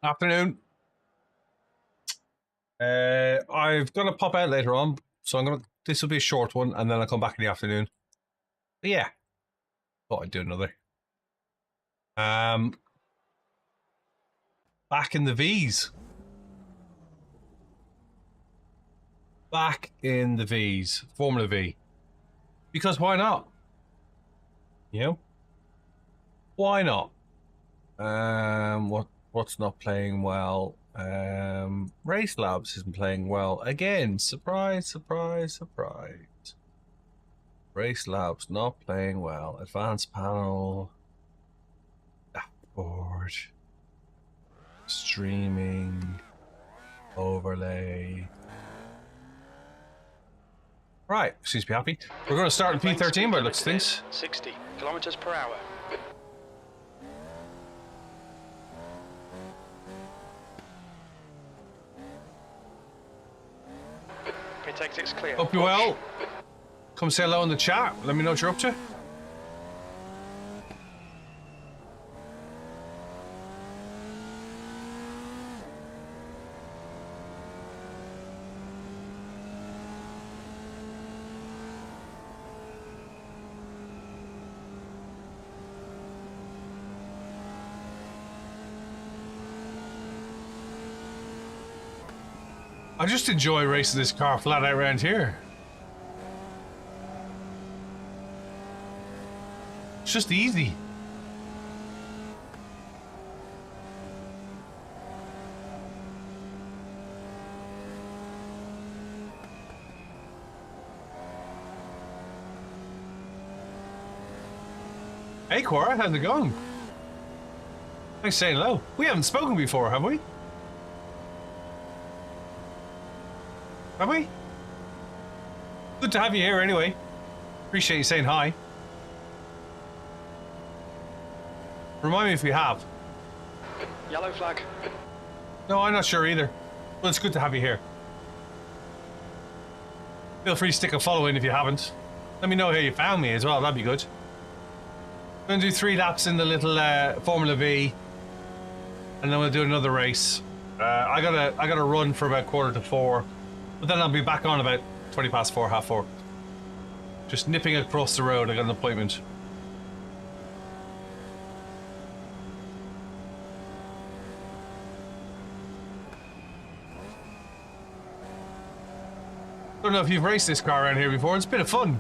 Afternoon. I've got to pop out later on, so this will be a short one, and then I'll come back in the afternoon. But yeah, thought I'd do another. Back in the V's. Back in the V's. Formula V. Because why not? You know? Why not? What's not playing well? Race Labs isn't playing well. Again, surprise, surprise, surprise. Race Labs not playing well. Advanced panel. Dashboard. Streaming. Overlay. Right, seems to be happy. We're going to start in P13 by looks of things. 60 kilometers per hour. Pit exit's clear. Hope you're well. Come say hello in the chat. Let me know what you're up to. I just enjoy racing this car flat out around here. It's just easy. Hey Cora, how's it going? Thanks for saying hello. We haven't spoken before, have we? Have we? Good to have you here anyway. Appreciate you saying hi. Remind me if we have. Yellow flag. No, I'm not sure either. Well, it's good to have you here. Feel free to stick a follow in if you haven't. Let me know how you found me as well, that'd be good. I'm gonna do 3 laps in the little Formula Vee, and then we'll do another race. I gotta run for about 3:45. But then I'll be back on about 4:20, 4:30. Just nipping across the road. I got an appointment. Don't know if you've raced this car around here before. It's a bit of fun.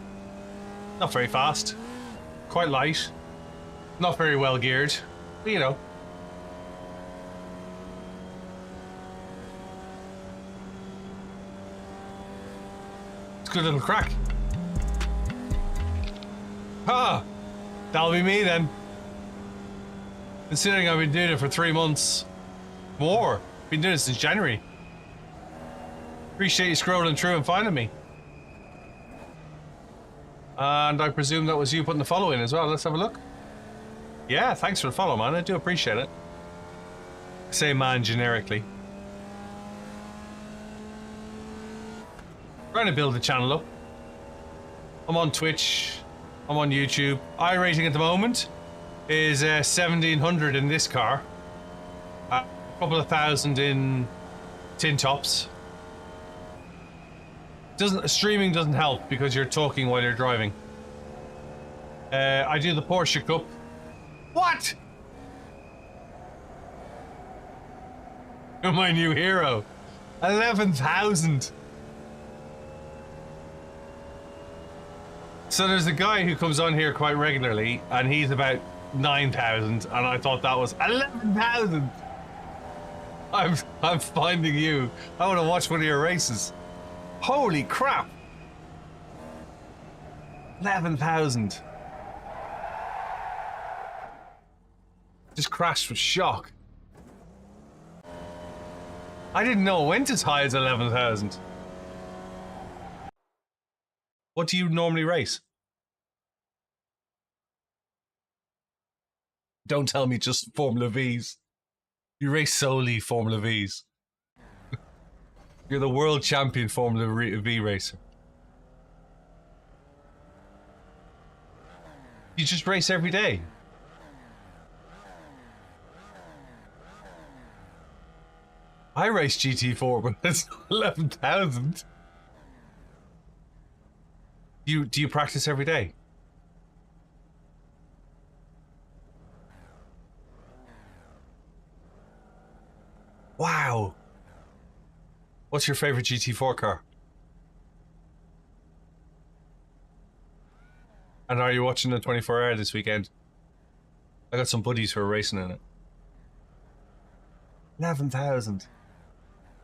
Not very fast. Quite light. Not very well geared. But you know. Good little crack. Ah, that'll be me then. Considering I've been doing it for 3 months. More. Been doing it since January. Appreciate you scrolling through and finding me. And I presume that was you putting the follow in as well. Let's have a look. Yeah, thanks for the follow, man. I do appreciate it. I say man generically. Trying to build the channel up. I'm on Twitch. I'm on YouTube. iRacing at the moment is 1700 in this car. A couple of thousand in tin tops. Streaming doesn't help because you're talking while you're driving. I do the Porsche Cup. What? You're my new hero. 11,000. So there's a guy who comes on here quite regularly, and he's about 9,000, and I thought that was 11,000. I'm finding you. I want to watch one of your races. Holy crap! 11,000. Just crashed with shock. I didn't know it went as high as 11,000. What do you normally race? Don't tell me just Formula V's. You race solely Formula V's. You're the world champion Formula V racer. You just race every day. I race GT4, but it's 11,000. Do you practice every day? Wow. What's your favorite GT4 car? And are you watching the 24-hour this weekend? I got some buddies who are racing in it. 11,000.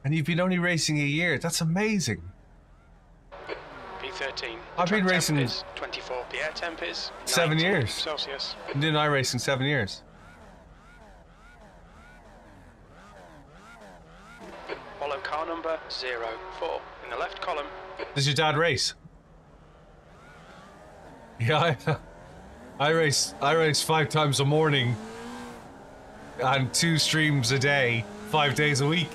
And you've been only racing a year. That's amazing. P13. I've been racing 24. The air temp is 7 years. Celsius. I'm doing iRacing 7 years. Follow car number 04 in the left column. Does your dad race? Yeah, I race 5 times a morning and 2 streams a day, 5 days a week.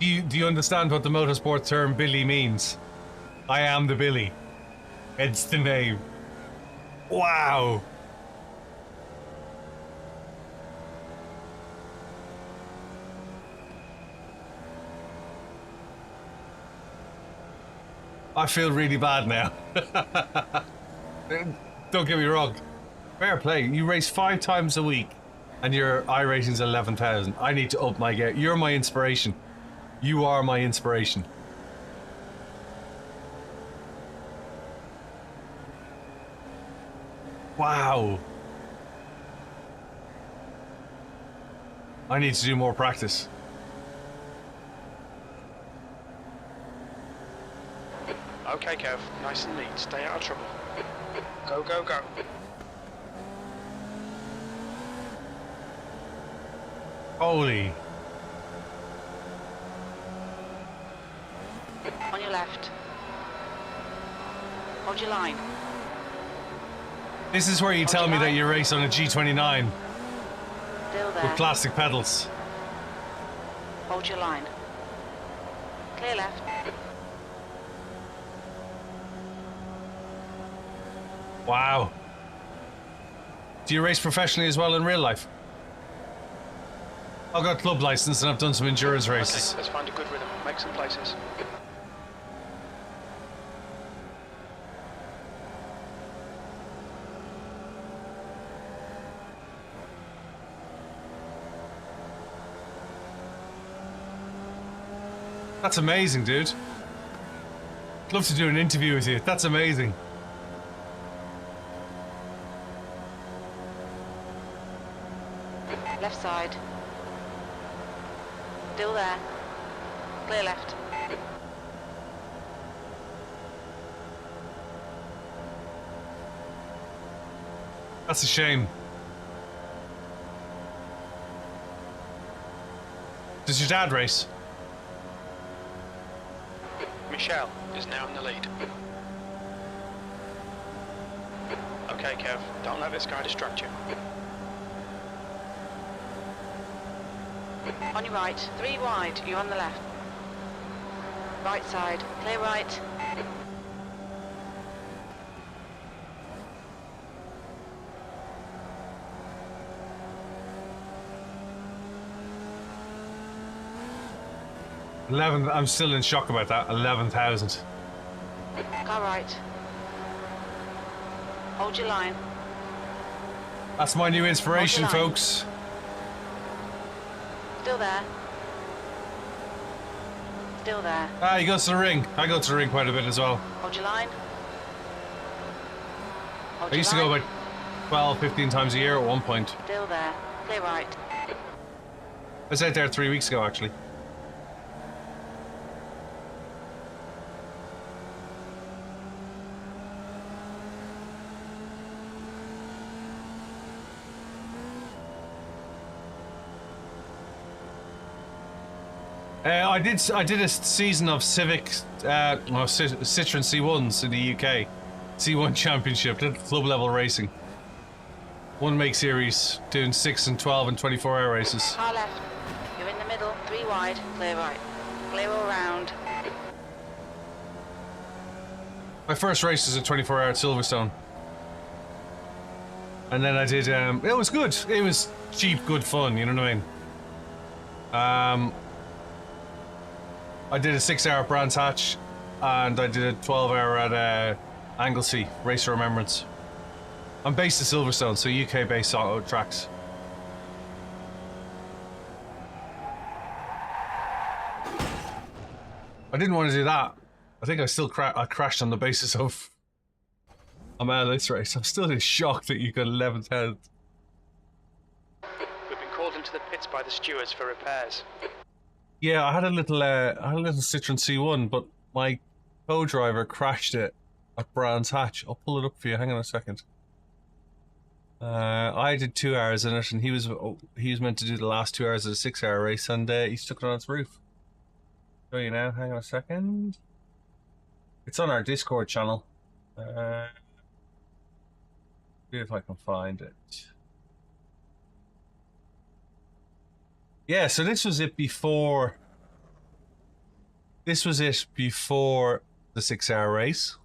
Do you understand what the motorsport term Billy means? I am the Billy. It's the name. Wow. I feel really bad now. Don't get me wrong. Fair play. You race 5 times a week and your iRacing's 11,000. I need to up my game. You're my inspiration. You are my inspiration. Wow. I need to do more practice. Okay, Kev. Nice and neat. Stay out of trouble. Go, go, go. Holy. On your left. Hold your line. This is where you tell me that you race on a G29 Still there. with plastic pedals. Hold your line. Clear left. Wow. Do you race professionally as well in real life? I've got club license and I've done some endurance races. Okay, let's find a good rhythm. Make some places. That's amazing, dude. I'd love to do an interview with you. That's amazing. Left side. Still there. Clear left. That's a shame. Does your dad race? Michelle is now in the lead. Okay, Kev. Don't let this guy distract you. On your right. 3 wide. You're on the left. Right side. Clear right. I'm still in shock about that. 11,000. Car right. Hold your line. That's my new inspiration, Hold the line. folks. Still there. Still there. Ah, he goes to the ring. I go to the ring quite a bit as well. Hold your line. Hold I used to your go line. about 12, 15 times a year at one point. Still there. Clear right. I was out there 3 weeks ago, actually. I did a season of Civic, Citroen C1s in the UK, C1 Championship, did club level racing. One make series, doing 6 and 12 and 24-hour races. Car left. You're in the middle. 3 wide. Clear right. Clear all round. My first race was a 24-hour at Silverstone. And then I did, it was good. It was cheap, good fun, you know what I mean? I did a 6-hour Brands Hatch, and I did a 12-hour at Anglesey, Race of Remembrance. I'm based in Silverstone, so UK-based auto tracks. I didn't want to do that. I think I still I crashed on the basis of I'm out of this race. I'm still in shock that you got 11th health. We've been called into the pits by the stewards for repairs. Yeah, I had a little Citroen C1, but my co-driver crashed it at Brands Hatch. I'll pull it up for you. Hang on a second. I did 2 hours in it, and he was meant to do the last 2 hours of a 6-hour race, and he stuck it on its roof. Show you now. Hang on a second. It's on our Discord channel. See if I can find it. Yeah, so this was it before. This was it before the 6-hour race.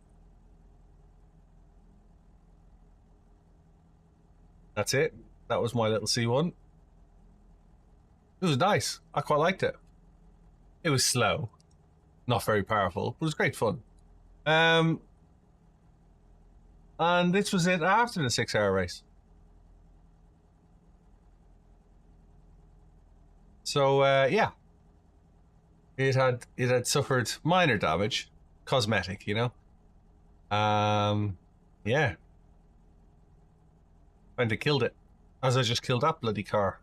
That's it. That was my little C1. It was nice. I quite liked it. It was slow, not very powerful, but it was great fun. And this was it after the 6-hour race. So yeah, it had suffered minor damage, cosmetic, you know. Yeah, kind of killed it, as I just killed that bloody car.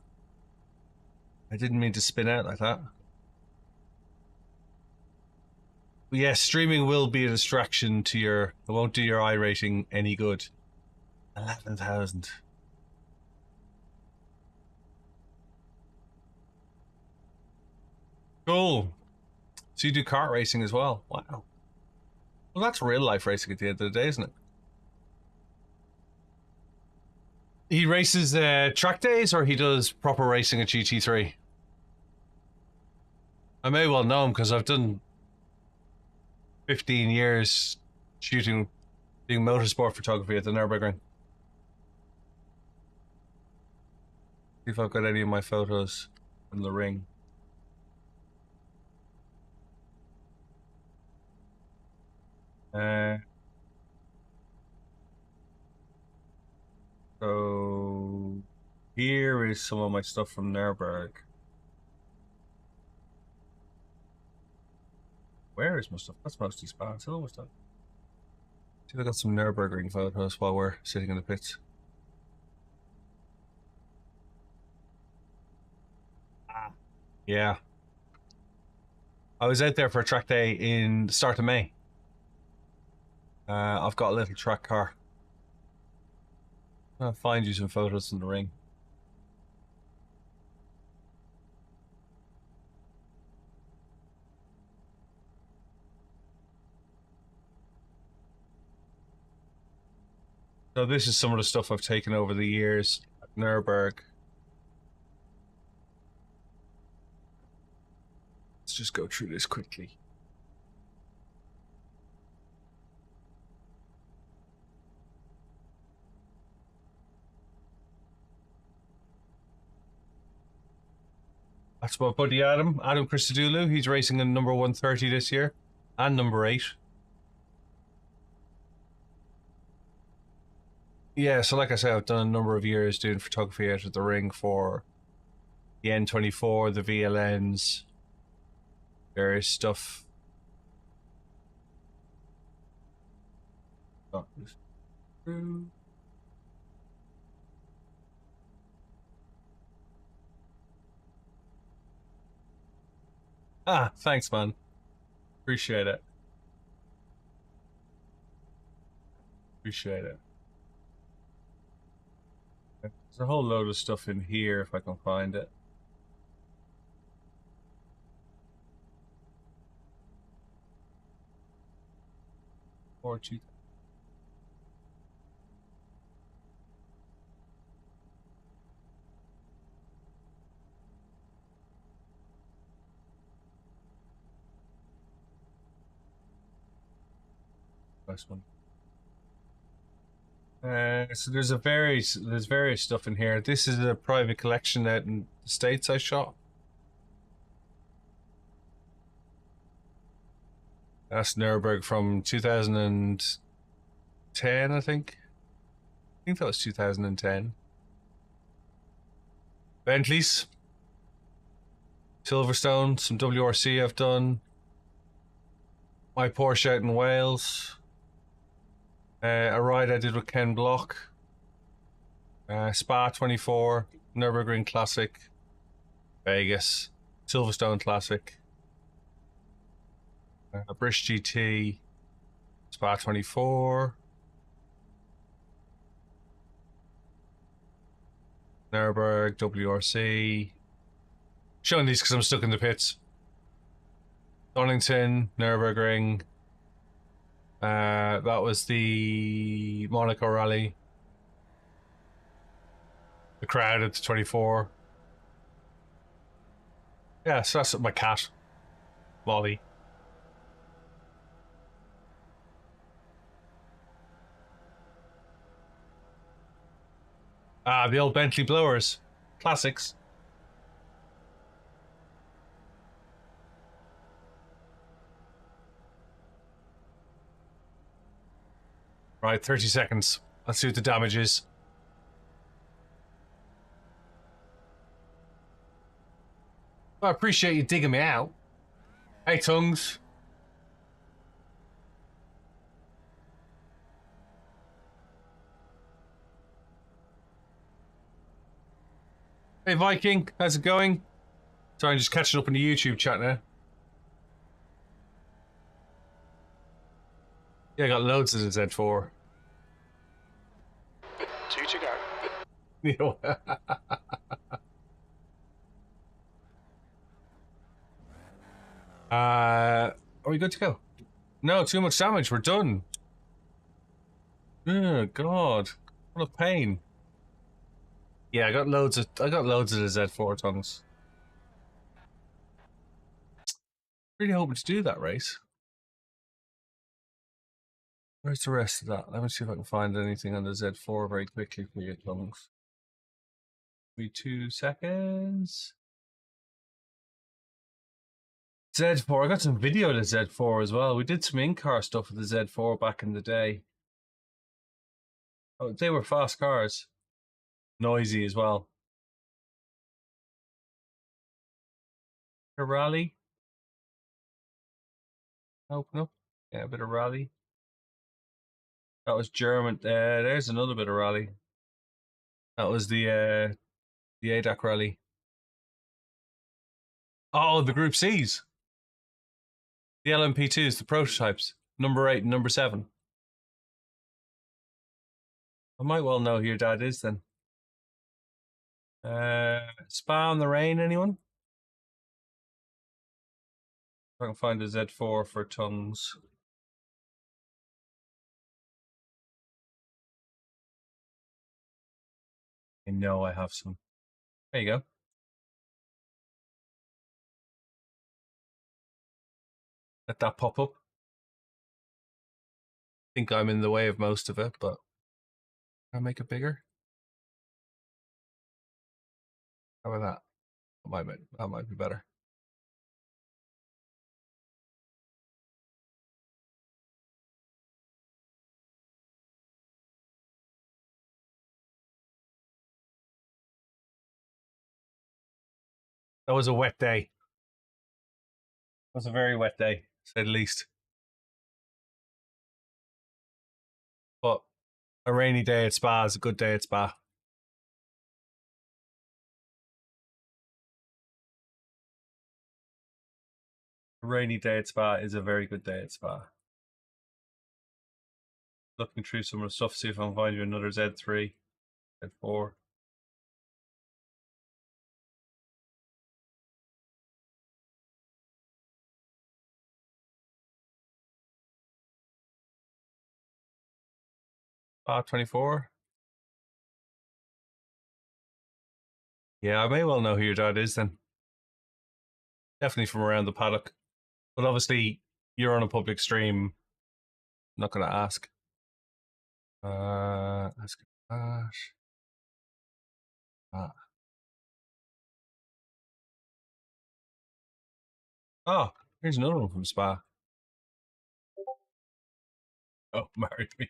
I didn't mean to spin out like that. But yeah, streaming will be a distraction to your. It won't do your iRacing any good. 11,000. Cool. So you do kart racing as well? Wow. Well, that's real life racing at the end of the day, isn't it? He races track days, or he does proper racing at GT3? I may well know him because I've done 15 years doing motorsport photography at the Nürburgring. See if I've got any of my photos from the ring. So here is some of my stuff from Nürburgring. Where is my stuff? That's mostly Spa. It's almost done. See if I got some Nürburgring photos while we're sitting in the pits. Yeah. I was out there for a track day in the start of May. I've got a little track car. I'll find you some photos in the ring. So this is some of the stuff I've taken over the years at Nürburgring. Let's just go through this quickly. That's my buddy Adam Christodoulou. He's racing in number 130 this year and number 8. Yeah, so like I said, I've done a number of years doing photography out at the ring for the N24, the VLNs, various stuff. Ah, thanks, man. Appreciate it. Appreciate it. There's a whole load of stuff in here if I can find it. Porsche. Nice one. So there's various stuff in here. This is a private collection out in the States I shot. That's Nürburgring from 2010, I think. I think that was 2010. Bentleys. Silverstone, some WRC I've done. My Porsche out in Wales. A ride I did with Ken Block. Spa 24, Nürburgring Classic, Vegas, Silverstone Classic, British GT, Spa 24, Nürburgring, WRC. Showing these because I'm stuck in the pits. Donington, Nürburgring. That was the Monaco Rally. The crowd at the 24. Yeah, so that's my cat, Molly. Ah, the old Bentley blowers. Classics. Right, 30 seconds. Let's see what the damage is. Well, I appreciate you digging me out. Hey, Tongues. Hey, Viking. How's it going? Sorry, I'm just catching up in the YouTube chat now. Yeah, I got loads of the Z4. 2 to go. Are we good to go? No, too much damage. We're done. Oh God, what a pain. Yeah, I got loads of the Z4 tongues. Really hoping to do that race. Where's the rest of that? Let me see if I can find anything on the Z4 very quickly for you tongues. Give me 2 seconds. Z4, I got some video of the Z4 as well. We did some in-car stuff with the Z4 back in the day. Oh, they were fast cars. Noisy as well. A rally. Open up. Yeah, a bit of rally. That was German. There's another bit of rally. That was the ADAC rally. Oh, the Group C's. The LMP2s, the prototypes. Number 8 and number 7. I might well know who your dad is then. Spa on the Rain, anyone? If I can find a Z4 for tongues. I know I have some. There you go. Let that pop up. I think I'm in the way of most of it, but I'll make it bigger. How about that? That might be better. That was a wet day. It was a very wet day, to say the least. But a rainy day at Spa is a good day at Spa. A rainy day at Spa is a very good day at Spa. Looking through some of the stuff, see if I can find you another Z3, Z4. Spa 24. Yeah, I may well know who your dad is then. Definitely from around the paddock. But obviously, you're on a public stream. I'm not going to ask. Let's get that. Ah. Oh, here's another one from Spa. Oh, married me.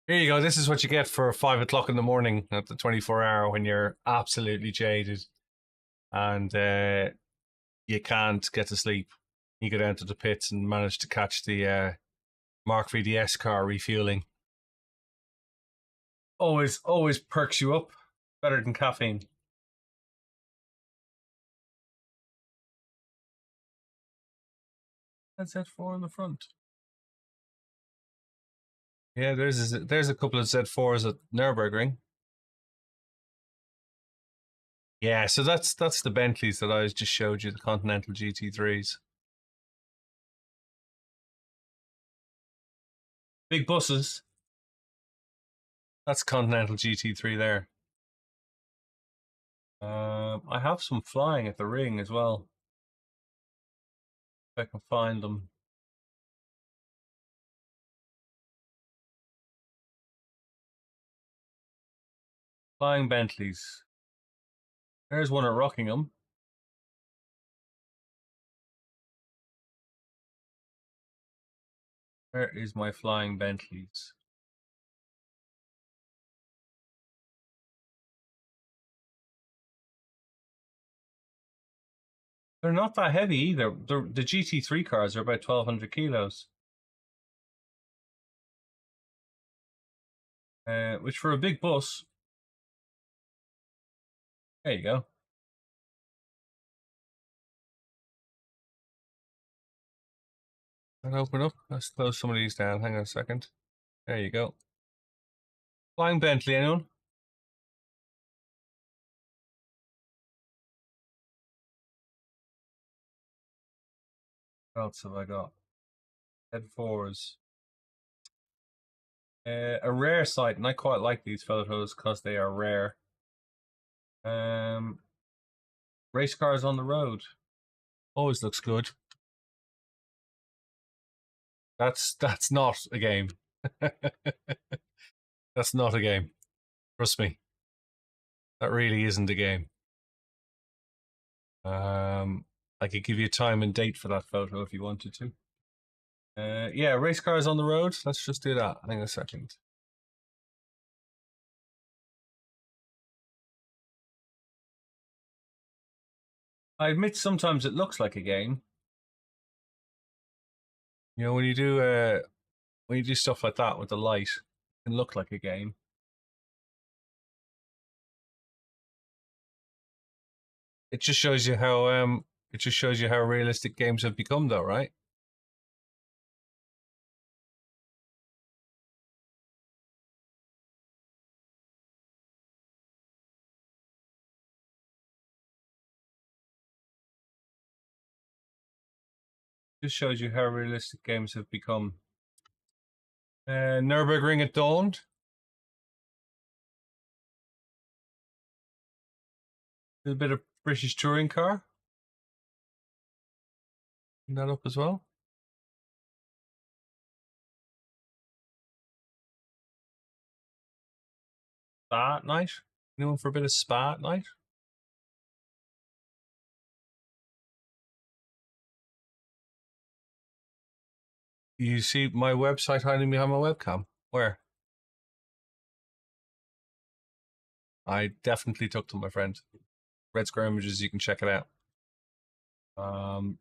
Here you go. This is what you get for 5 o'clock in the morning at the 24-hour when you're absolutely jaded and you can't get to sleep. You go down to the pits and manage to catch the Mark VDS car refueling. Always perks you up. Better than caffeine. That's Z4 on the front. Yeah, there's a couple of Z4s at Nürburgring. Yeah, so that's the Bentleys that I just showed you, the Continental GT3s. Big buses. That's Continental GT3 there. I have some flying at the ring as well. If I can find them. Flying Bentleys. There's one at Rockingham. Where is my flying Bentleys? They're not that heavy either. The GT3 cars are about 1,200 kilos. Which for a big bus. There you go. That open up. Let's close some of these down. Hang on a second. There you go. Flying Bentley, anyone? What else have I got? Z4s. A rare sight, and I quite like these photos because they are rare. Race cars on the road. Always looks good. That's not a game. That's not a game. Trust me. That really isn't a game. I could give you time and date for that photo if you wanted to. Yeah, race cars on the road. Let's just do that. Hang on a second. I admit sometimes it looks like a game. You know, when you do stuff like that with the light, it can look like a game. It just shows you how realistic games have become, though, right? Just shows you how realistic games have become. Nürburgring at dawn. A bit of British touring car. Bring that up as well. Spa at night. Anyone for a bit of spa at night? You see my website hiding behind my webcam. Where? I definitely took them, my friend. Red Square Images, you can check it out.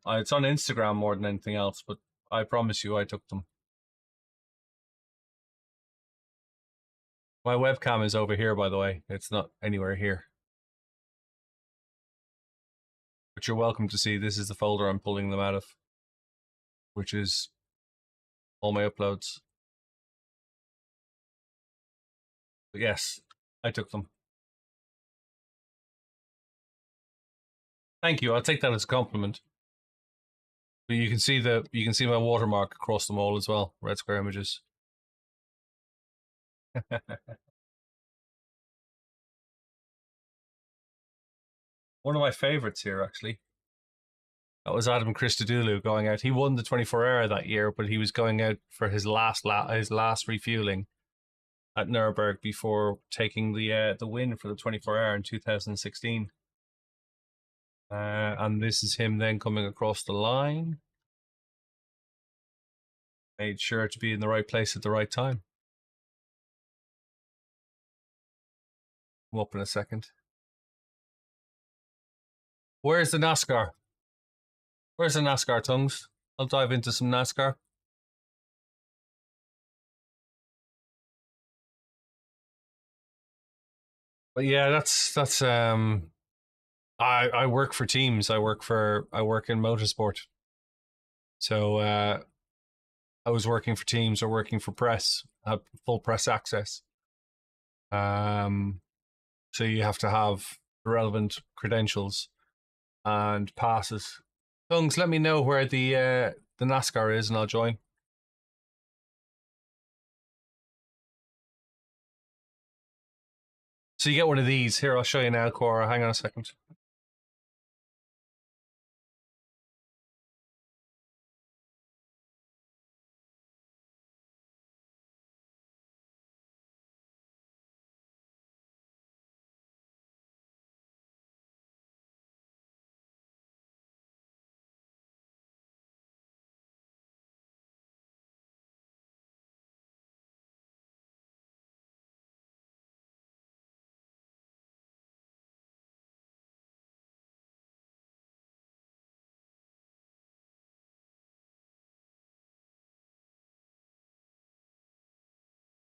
It's on Instagram more than anything else, but I promise you I took them. My webcam is over here, by the way. It's not anywhere here. But you're welcome to see this is the folder I'm pulling them out of, which is all my uploads. But yes, I took them. Thank you. I'll take that as a compliment. But you can see my watermark across them all as well. Red Square Images. One of my favorites here, actually. That was Adam Christodoulou going out. He won the 24-hour that year, but he was going out for his last refueling, at Nürburgring before taking the win for the 24-hour in 2016. And this is him then coming across the line. Made sure to be in the right place at the right time. Come up in a second. Where's the NASCAR? Where's the NASCAR, Tongues? I'll dive into some NASCAR. But yeah, that's I work for teams. I work in motorsport. So I was working for teams or working for press, had full press access. So you have to have relevant credentials and passes. Tongues, let me know where the NASCAR is and I'll join. So you get one of these. Here, I'll show you now, Cora. Hang on a second.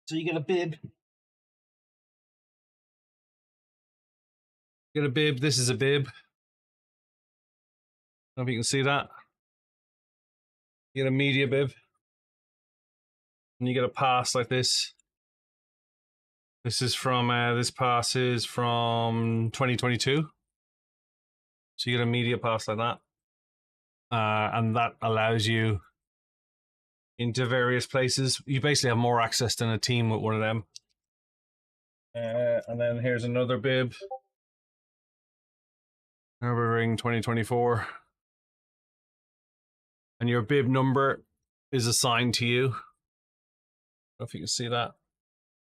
So you get a bib. Get a bib. This is a bib. I don't know if you can see that. You get a media bib. And you get a pass like this. This is from, this pass is from 2022. So you get a media pass like that. And that allows you into various places. You basically have more access than a team with one of them. And then here's another bib. Nürburgring 2024. And your bib number is assigned to you. I don't know if you can see that.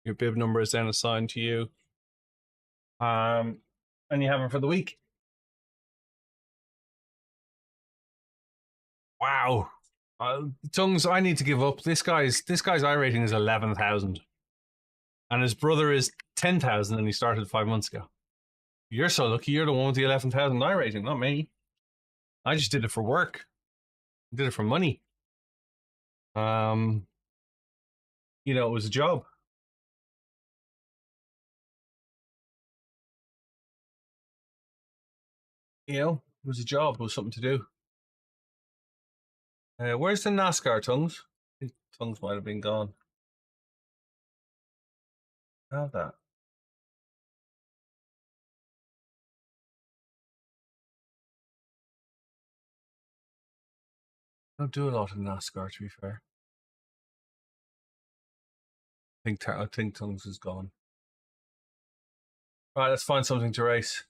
Your bib number is then assigned to you. And you have it for the week. Wow. Tongues, I need to give up. This guy's iRating is 11,000. And his brother is 10,000 and he started 5 months ago. You're so lucky. You're the one with the 11,000 iRating, not me. I just did it for work. I did it for money. You know, it was a job. You know, it was a job. It was something to do. Where's the NASCAR, Tongues? I think Tongues might have been gone. Have that. I don't do a lot of NASCAR, to be fair. I think Tongues is gone. All right, let's find something to race.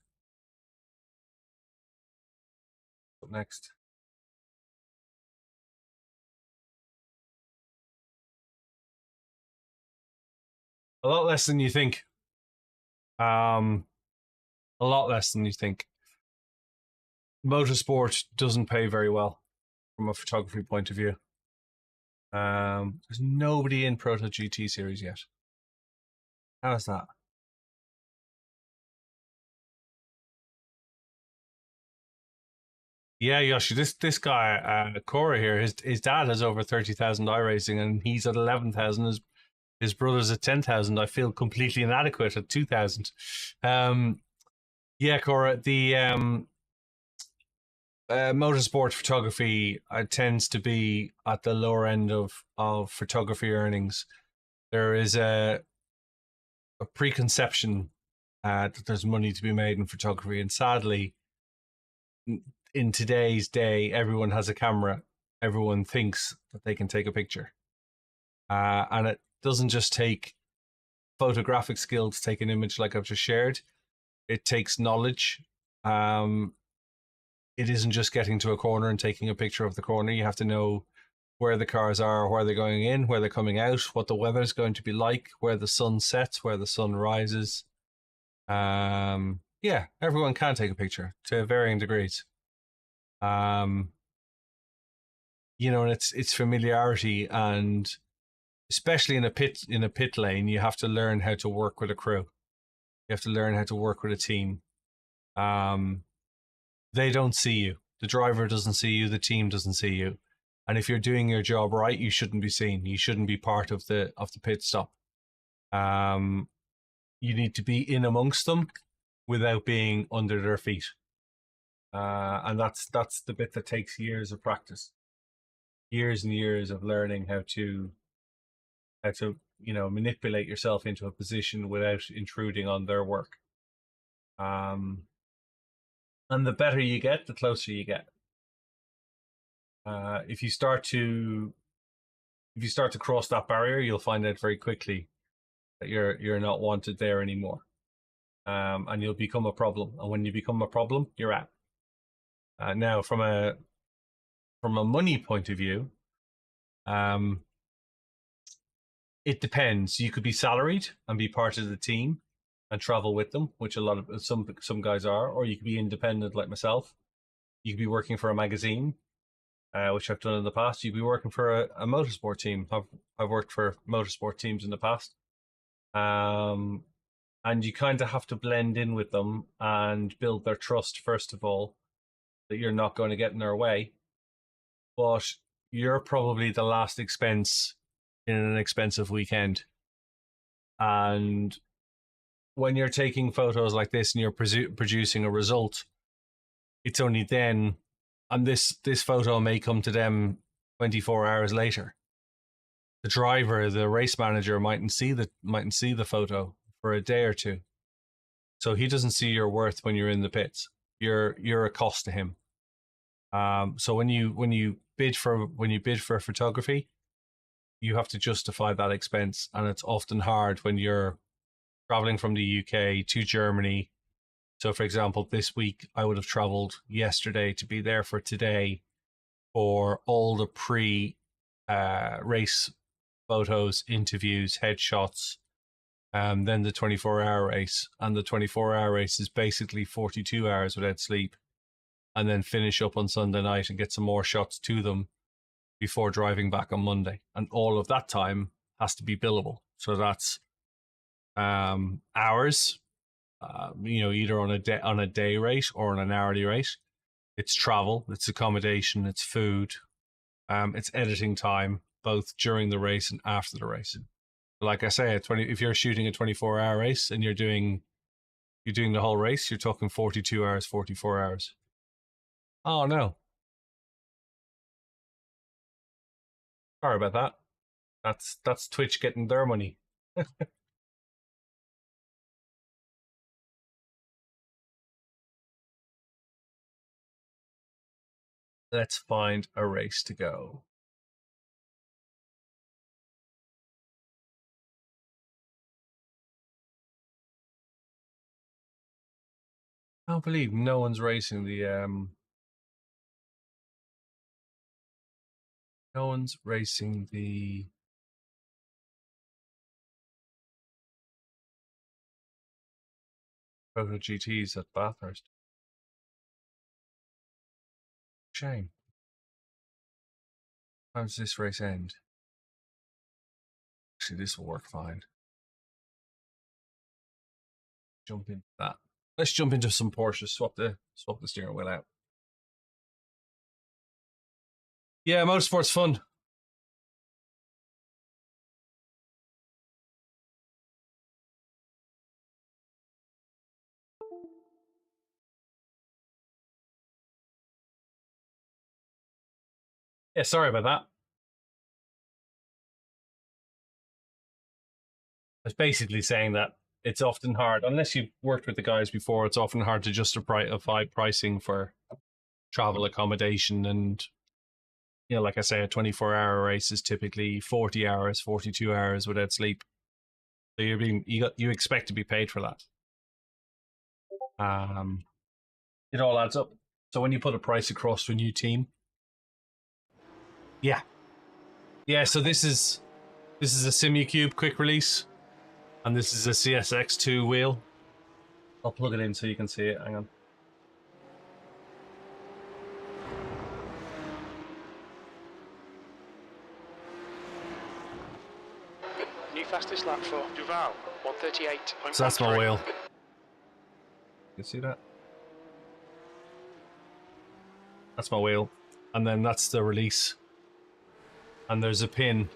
Up next. A lot less than you think. A lot less than you think. Motorsport doesn't pay very well from a photography point of view. There's nobody in Proto GT series yet. How is that? Yeah, Yoshi, this guy, Cora here, his dad has over 30,000 iRacing and he's at 11,000. His brother's at 10,000. I feel completely inadequate at 2,000. Yeah, Cora, the motorsport photography tends to be at the lower end of photography earnings. There is a preconception that there's money to be made in photography, and sadly, in today's day, everyone has a camera. Everyone thinks that they can take a picture, and it doesn't just take photographic skill to take an image like I've just shared. It takes knowledge. It isn't just getting to a corner and taking a picture of the corner. You have to know where the cars are, where they're going in, where they're coming out, what the weather's going to be like, where the sun sets, where the sun rises. Yeah, everyone can take a picture to varying degrees. And it's familiarity, and especially in a pit lane, you have to learn how to work with a crew. You have to learn how to work with a team. They don't see you. The driver doesn't see you. The team doesn't see you. And if you're doing your job right, you shouldn't be seen. You shouldn't be part of the pit stop. You need to be in amongst them without being under their feet. And that's the bit that takes years of practice, years and years of learning how to manipulate yourself into a position without intruding on their work. And the better you get, the closer you get. If you start to cross that barrier, you'll find out very quickly that you're not wanted there anymore, and you'll become a problem. And when you become a problem, you're out. Now, from a money point of view, it depends. You could be salaried and be part of the team and travel with them, which a lot of some guys are, or you could be independent like myself. You could be working for a magazine, which I've done in the past. You'd be working for a motorsport team. I've worked for motorsport teams in the past. And you kind of have to blend in with them and build their trust, first of all, that you're not going to get in their way. But you're probably the last expense in an expensive weekend. And when you're taking photos like this and you're producing a result, it's only then, and this photo may come to them 24 hours later. The driver, the race manager, mightn't see the photo for a day or two, so he doesn't see your worth when you're in the pits. You're a cost to him. So when you bid for photography, you have to justify that expense, and it's often hard when you're traveling from the UK to Germany. So, for example, this week I would have traveled yesterday to be there for today for all the race photos, interviews, headshots, then the 24-hour race. And the 24-hour race is basically 42 hours without sleep, and then finish up on Sunday night and get some more shots to them before driving back on Monday. And all of that time has to be billable. So that's hours, either on a day rate or on an hourly rate. It's travel, it's accommodation, it's food, it's editing time, both during the race and after the race. Like I say, if you're shooting a 24-hour race and you're doing the whole race, you're talking 42 hours, 44 hours. Oh no. Sorry about that. That's Twitch getting their money. Let's find a race to go. I can't believe no one's racing the no one's racing the Proto GTs at Bathurst. Shame. How does this race end? Actually, this will work fine. Jump into that. Let's jump into some Porsches. Swap the steering wheel out. Yeah, motorsport's fun. Yeah, sorry about that. I was basically saying that it's often hard, unless you've worked with the guys before, it's often hard to justify pricing for travel accommodation. And, like I say, a 24-hour race is typically 40 hours, 42 hours without sleep. So you expect to be paid for that. It all adds up. So when you put a price across to a new team, yeah, Yeah, so this is a Simucube quick release, and this is a CSX2 wheel. I'll plug it in so you can see it. Hang on. New fastest lap for Duval, 138.13. So that's my wheel. You can see that? That's my wheel. And then that's the release. And there's a pin.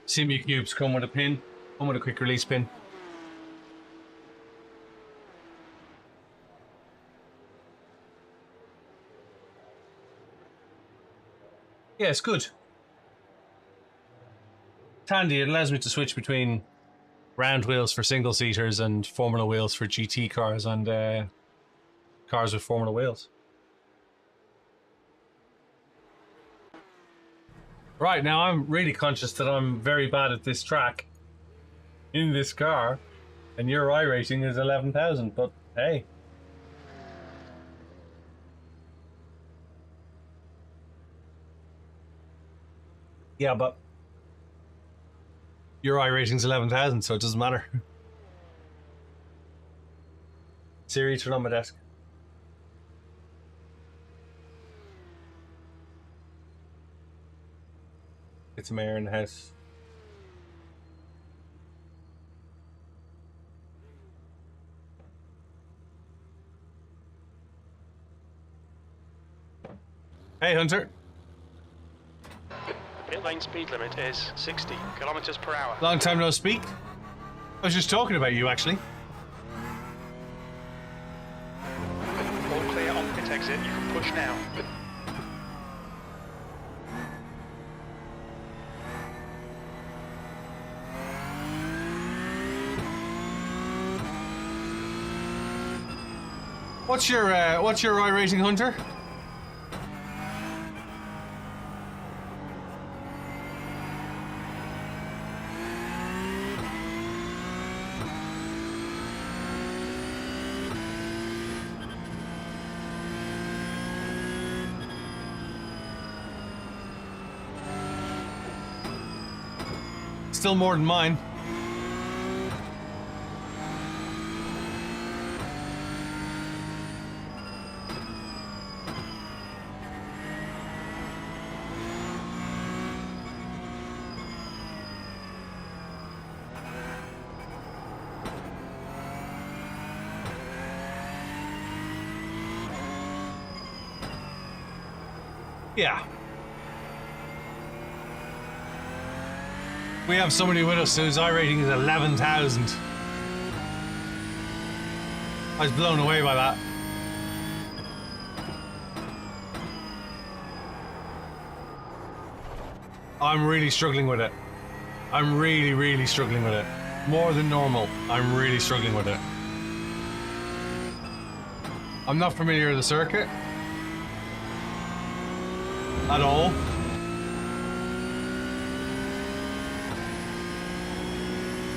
Simucubes come with a pin. Come with a quick release pin. Yeah, it's good. It's handy. It allows me to switch between round wheels for single seaters and Formula wheels for GT cars and cars with Formula wheels. Right, now I'm really conscious that I'm very bad at this track in this car, and your iRacing is 11,000, but hey. Yeah, but your iRacing's 11,000, so it doesn't matter. Siri, turn on my desk. Get some air in the house. Hey, Hunter. Pit lane speed limit is 60 kilometers per hour. Long time no speak. I was just talking about you, actually. All clear on pit exit, you can push now. What's your iRacing, Hunter? Still more than mine. Yeah. We have somebody with us whose iRating is 11,000. I was blown away by that. I'm really struggling with it. I'm really struggling with it. More than normal. I'm really struggling with it. I'm not familiar with the circuit at all.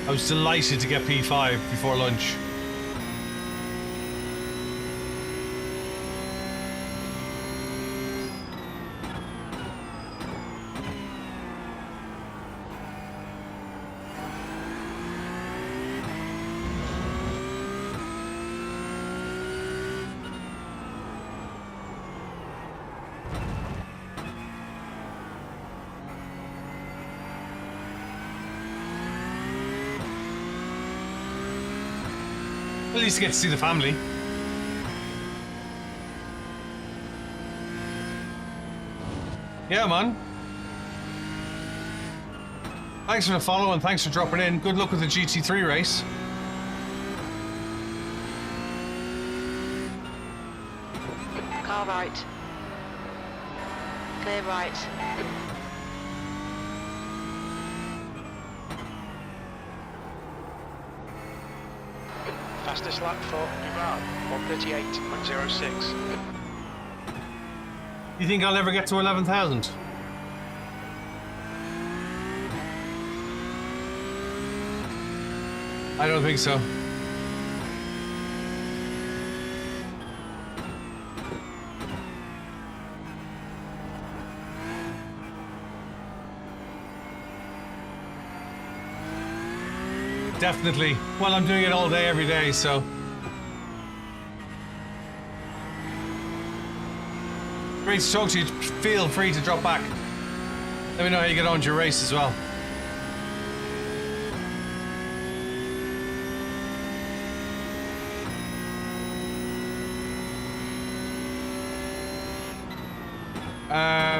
I was delighted to get P5 before lunch. At least you get to see the family. Yeah, man. Thanks for the follow and thanks for dropping in. Good luck with the GT3 race. Car right. Clear right. Fastest lap for Duval, 138.06. You think I'll ever get to 11,000? I don't think so. definitely. Well, I'm doing it all day, every day, so. Great to talk to you. Feel free to drop back. Let me know how you get on with your race as well.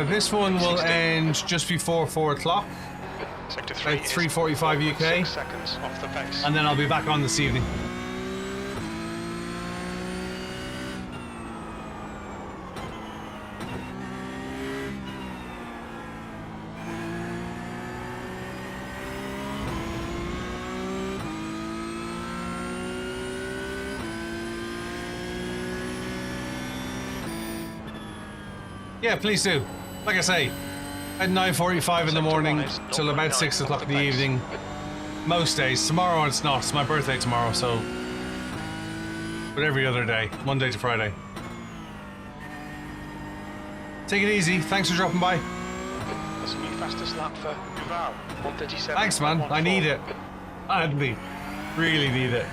This one will 60. end just before 4 o'clock. Sector 3 About 3:45 UK. 6 seconds off the pace. And then I'll be back on this evening. Yeah, please do. Like I say, at 9:45 in the morning till about 6 o'clock in the evening. Most days. Tomorrow it's not. It's my birthday tomorrow, so. But every other day, Monday to Friday. Take it easy. Thanks for dropping by. That's a new fastest lap for Duval. 137. Thanks, man. I need it. I really need it.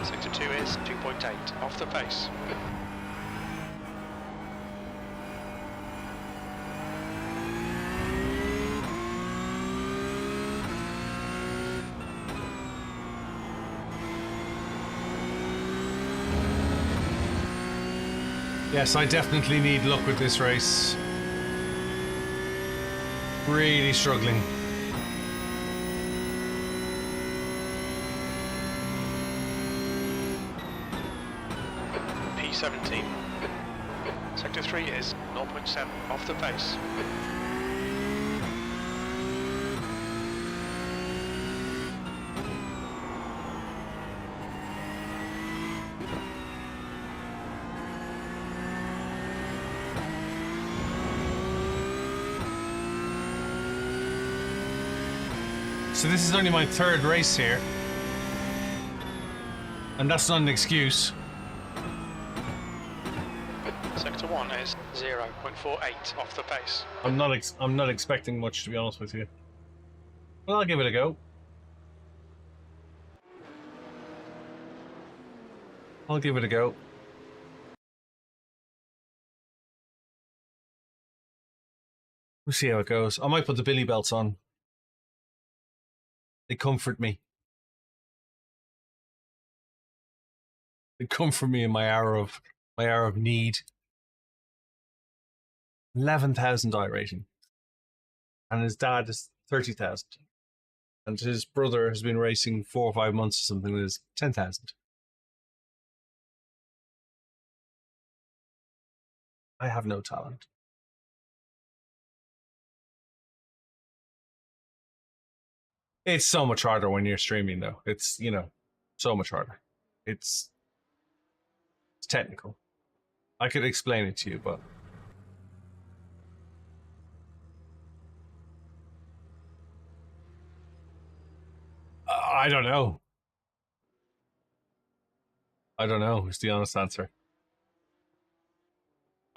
Sector 2 is 2.8 off the pace. Yes, I definitely need luck with this race. Really struggling. P17. Sector 3 is 0.7 off the pace. So this is only my third race here. And that's not an excuse. Sector 1 is 0.48 off the pace. I'm not expecting much, to be honest with you. Well, I'll give it a go. I'll give it a go. We'll see how it goes. I might put the Billy belts on. They comfort me. They comfort me in my hour of need. 11,000 iRacing. And his dad is 30,000. And his brother has been racing 4 or 5 months or something that is 10,000. I have no talent. It's so much harder when you're streaming, though. It's, you know, so much harder. It's technical. I could explain it to you, but I don't know. I don't know, is the honest answer.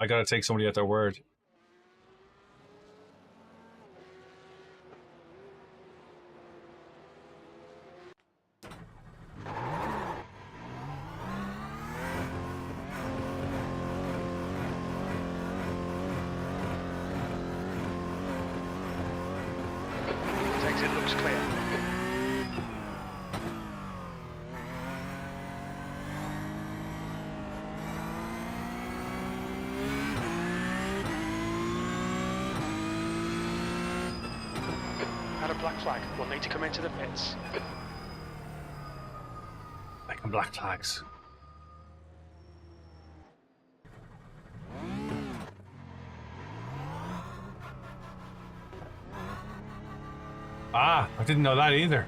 I gotta take somebody at their word. Exit looks clear. Had a black flag. We'll need to come into the pits. Black and black flags. Ah, I didn't know that either.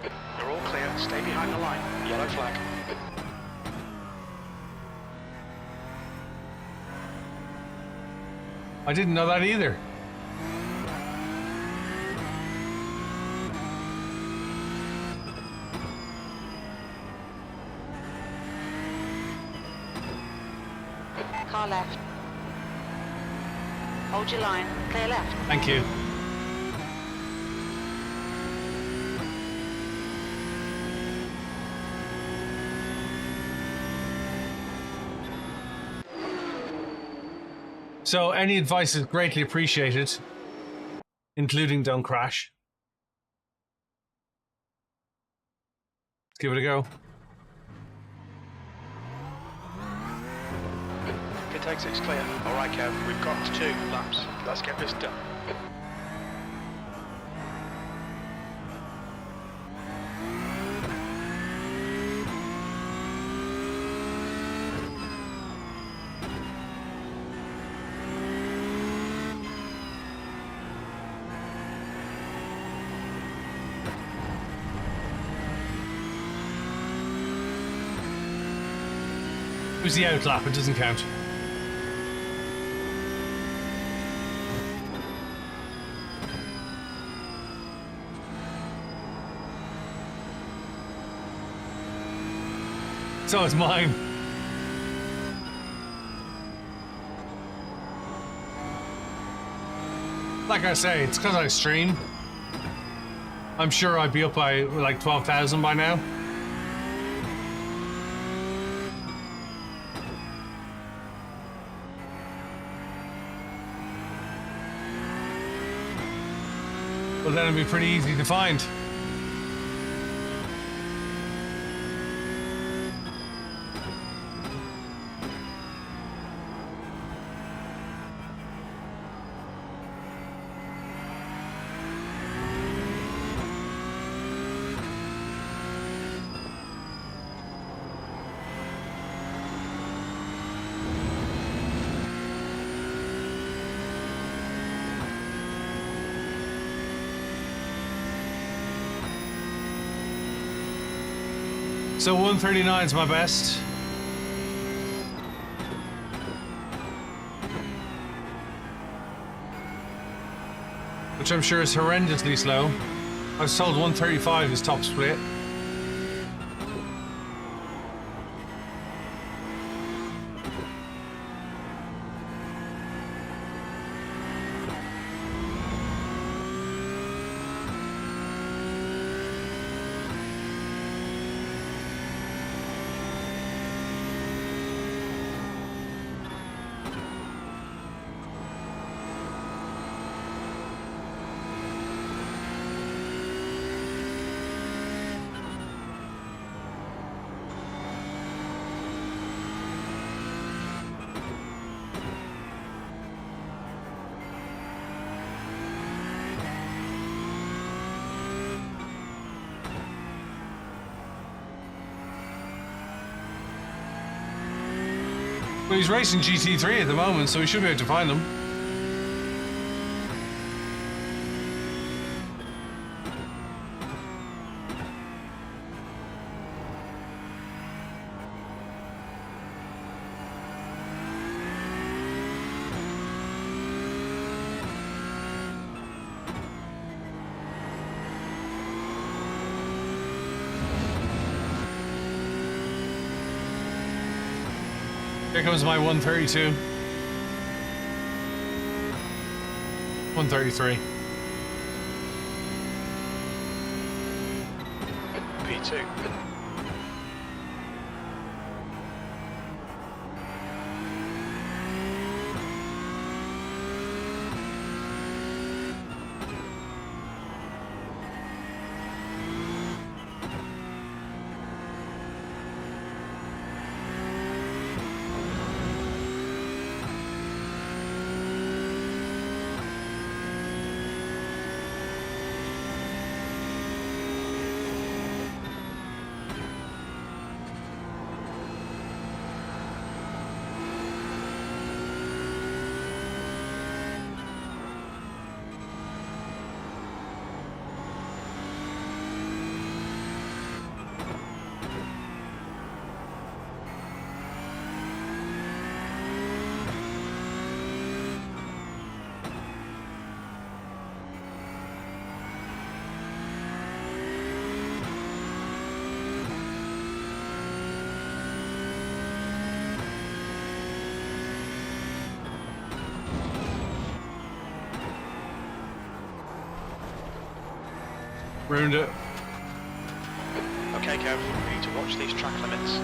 You're all clear. Stay behind the line. Yellow flag. I didn't know that either. Car left. Hold your line. Clear left. Thank you. So any advice is greatly appreciated, including don't crash. Let's give it a go. Pit exit's clear. All right, Kev, we've got 2 laps. Let's get this done. Who's the out lap? It doesn't count. So it's mine. Like I say, it's because I stream. I'm sure I'd be up by like 12,000 by now. Well, then it'd be pretty easy to find. So 139 is my best. Which I'm sure is horrendously slow. I was told 135 is top split. Well, he's racing GT3 at the moment, so we should be able to find them. Here comes my 132. 133. P2. Ruined it. Okay, Kev, we need to watch these track limits.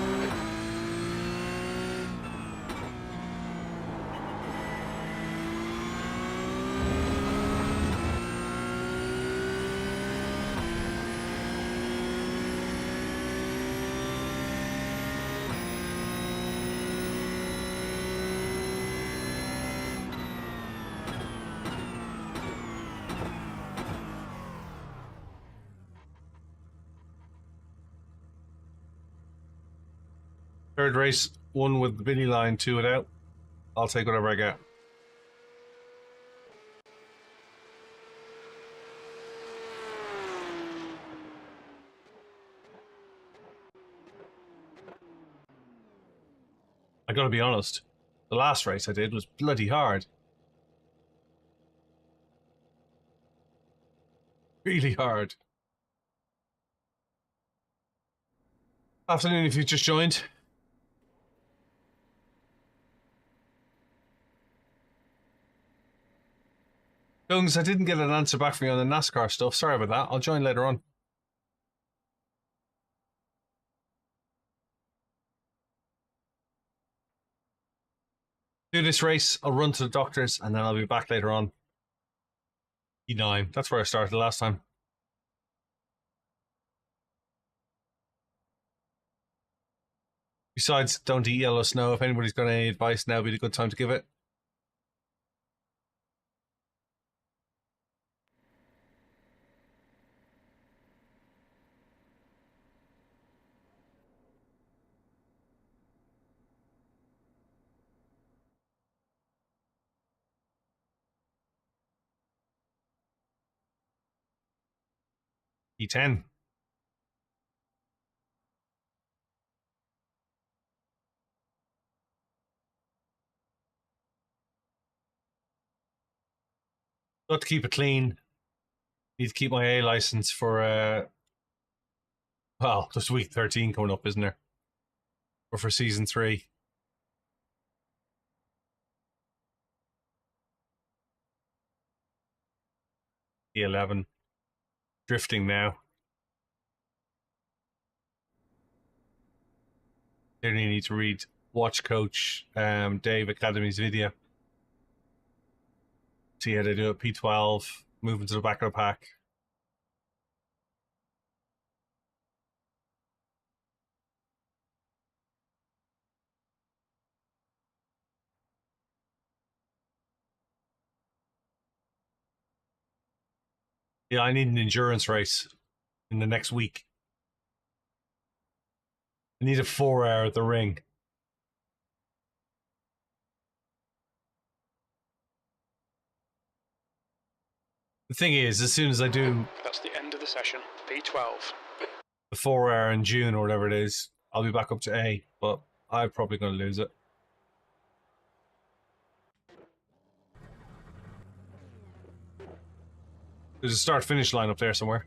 Third race, one with the Billy line, two without. I'll take whatever I get. I gotta be honest, the last race I did was bloody hard. Really hard. Afternoon if you've just joined. Dungs, I didn't get an answer back from you on the NASCAR stuff. Sorry about that. I'll join later on. Do this race, I'll run to the doctors, and then I'll be back later on. E9. That's where I started last time. Besides, don't eat yellow snow. If anybody's got any advice, now would be a good time to give it. E10. Got to keep it clean. Need to keep my A license for, well, there's week 13 coming up, isn't there? Or for season 3. E11. Drifting now. Then you need to read Watch Coach Dave Academy's video. See how they do it. P12, moving to the back of the pack. Yeah, I need an endurance race in the next week. I need a 4-hour at the ring. The thing is, as soon as I do That's the end of the session. P12. the 4-hour in June or whatever it is, I'll be back up to A, but I'm probably going to lose it. There's a start-finish line up there somewhere.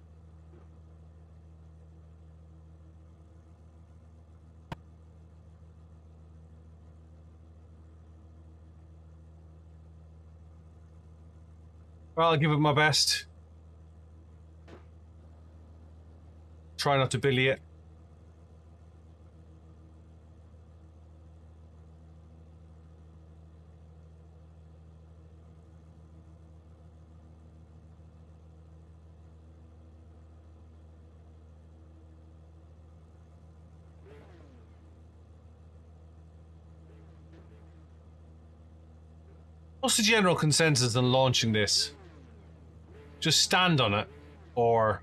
Well, I'll give it my best. Try not to billy it. What's the general consensus on launching this? Just stand on it, or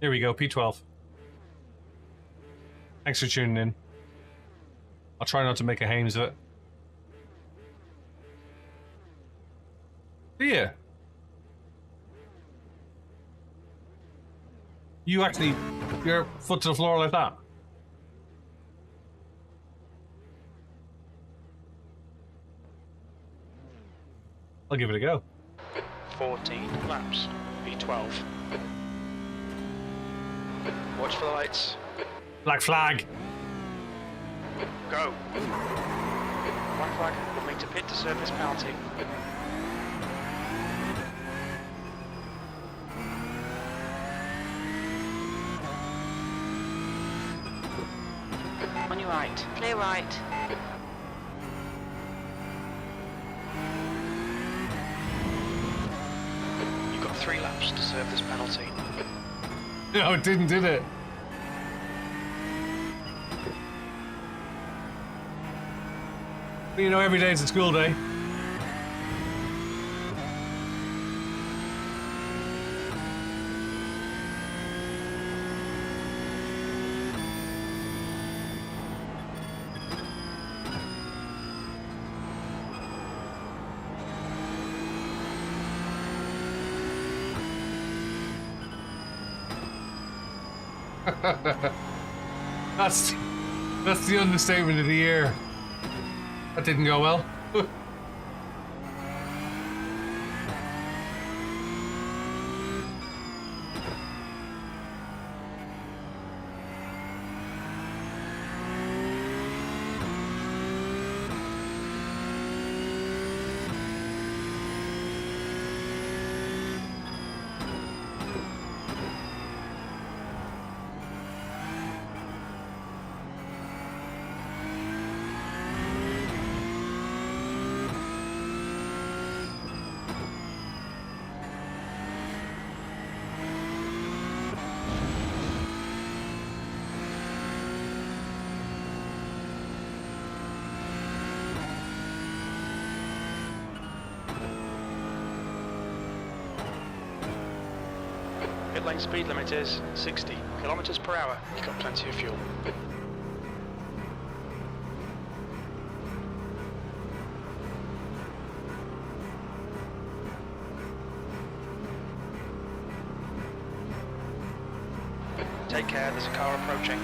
here we go, P12. Thanks for tuning in. I'll try not to make a hames of it. Do you? You actually, your foot to the floor like that? I'll give it a go. 14 laps. V12. Watch for the lights. Black flag. Go. White flag. We'll make to pit to serve this penalty. On your right. Clear right. You've got 3 laps to serve this penalty. No, it didn't, did it? But you know, every day is a school day. That's the understatement of the year. That didn't go well. Pit lane speed limit is 60 kilometers per hour. You've got plenty of fuel. Take care, there's a car approaching.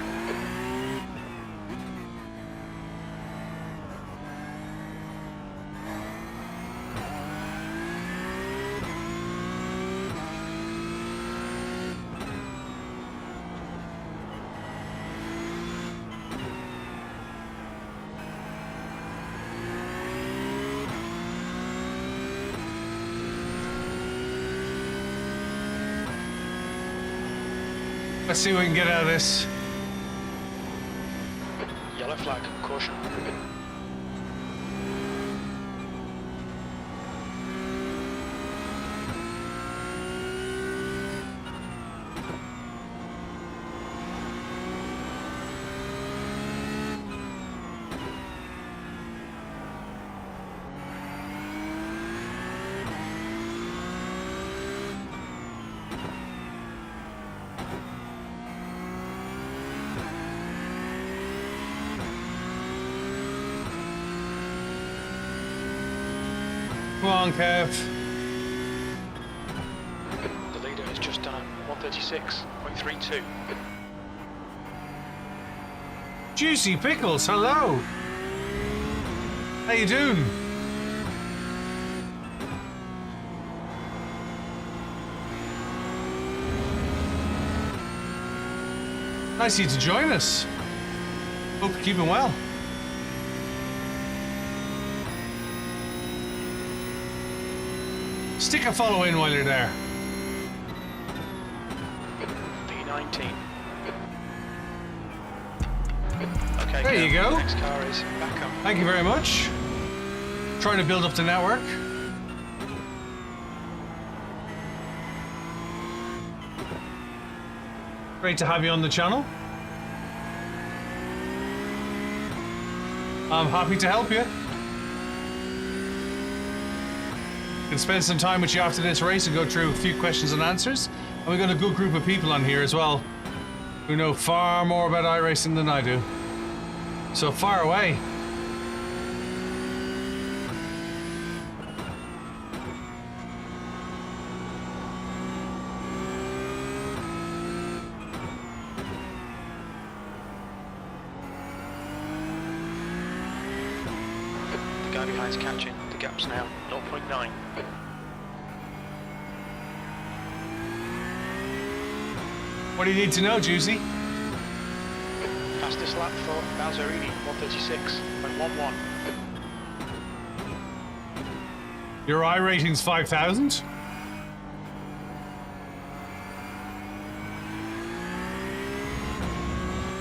Let's see what we can get out of this. Yellow flag, caution. Come on, Kev. The leader has just done a 136.32. Juicy Pickles, hello. How you doing? Nice of you to join us. Hope you're keeping well. Stick a follow in while you're there. P19. Okay, There you go. The next car is back up. Thank you very much. Trying to build up the network. Great to have you on the channel. I'm happy to help you. Can spend some time with you after this race and go through a few questions and answers. And we've got a good group of people on here as well who know far more about iRacing than I do. So far away. guy behind's catching. The gap's now 0.9. What do you need to know, Juicy? Fastest lap for Balzerini, 136.11. Your iRating's 5,000?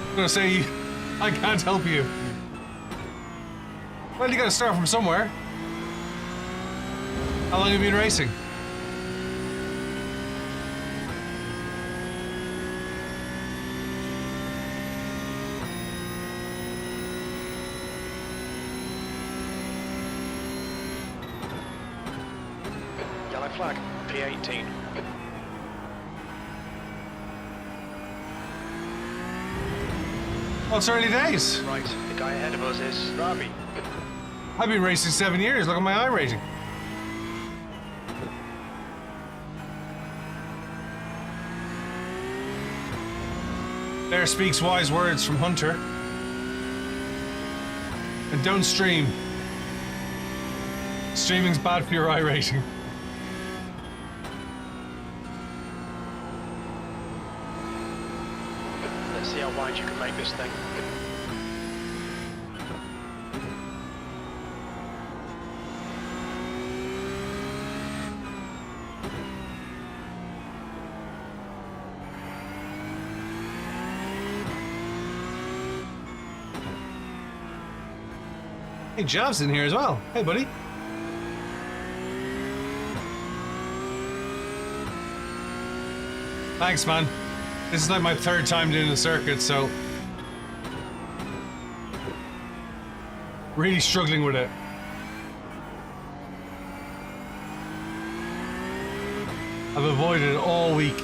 I'm gonna say I can't help you. Well, you gotta start from somewhere. How long have you been racing? Yellow flag, P18. Well, it's early days. Right, the guy ahead of us is Ravi. I've been racing 7 years. Look at my iRating. There speaks wise words from Hunter. And don't stream. Streaming's bad for your iRating. Let's see how wide you can make this thing. Hey, Jav's in here as well. Hey, buddy. Thanks, man. This is like my third time doing the circuit, so really struggling with it. I've avoided it all week.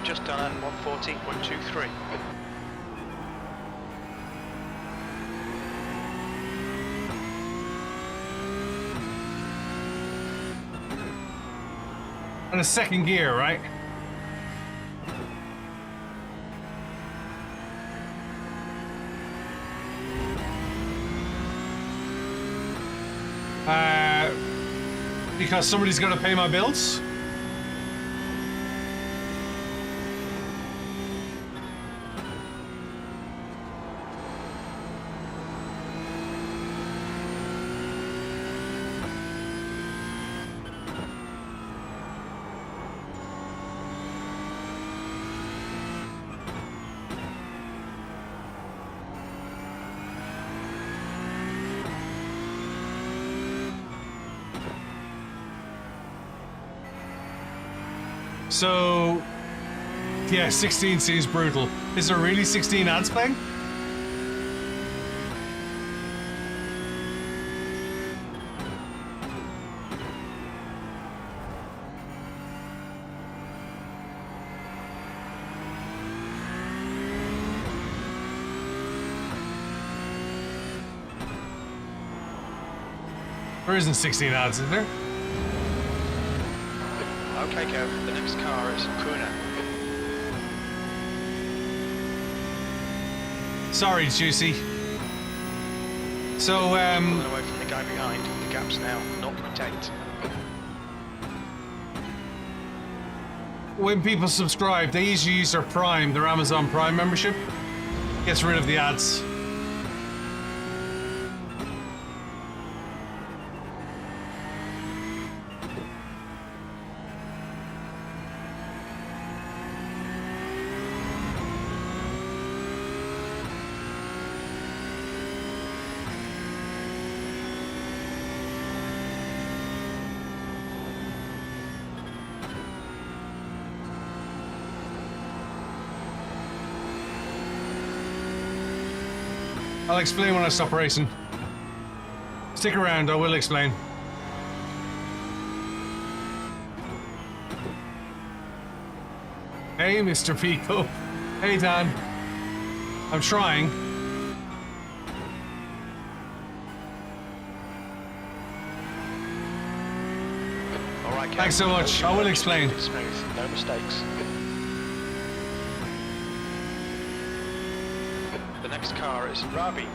Just done at 140.23. And a second gear, right? Because somebody's got to pay my bills. So, yeah, 16 seems brutal. Is there really 16 ads playing? There isn't 16 ads, is there? Okay, Kev, the next car is Kuna. Sorry, Juicy. So, Pulling away from the guy behind, the gap's now 0.8. when people subscribe, they usually use their Prime, their Amazon Prime membership. Gets rid of the ads. I'll explain when I stop racing. Stick around, I will explain. Hey, Mr. Pico. Hey, Dan. I'm trying. All right, Kev. Thanks so much. I will explain. Smooth, no mistakes. The next car is Ravi.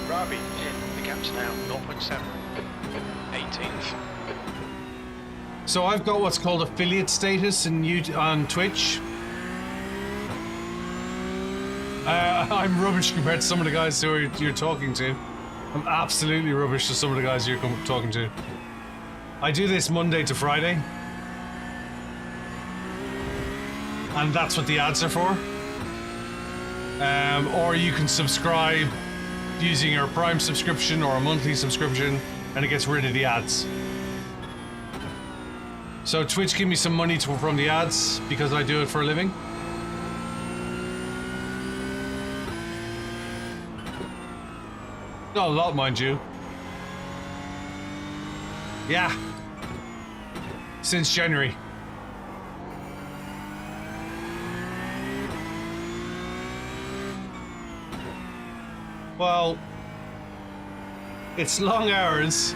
Ravi in, the gap's now 0.7, 18th. So I've got what's called affiliate status on Twitch. I'm rubbish compared to some of the guys who you're talking to. I'm absolutely rubbish to some of the guys you're talking to. I do this Monday to Friday. And that's what the ads are for. Or you can subscribe using your Prime subscription or a monthly subscription, and it gets rid of the ads. So Twitch give me some money from the ads because I do it for a living. Not a lot, mind you. Yeah. Since January. Well, it's long hours,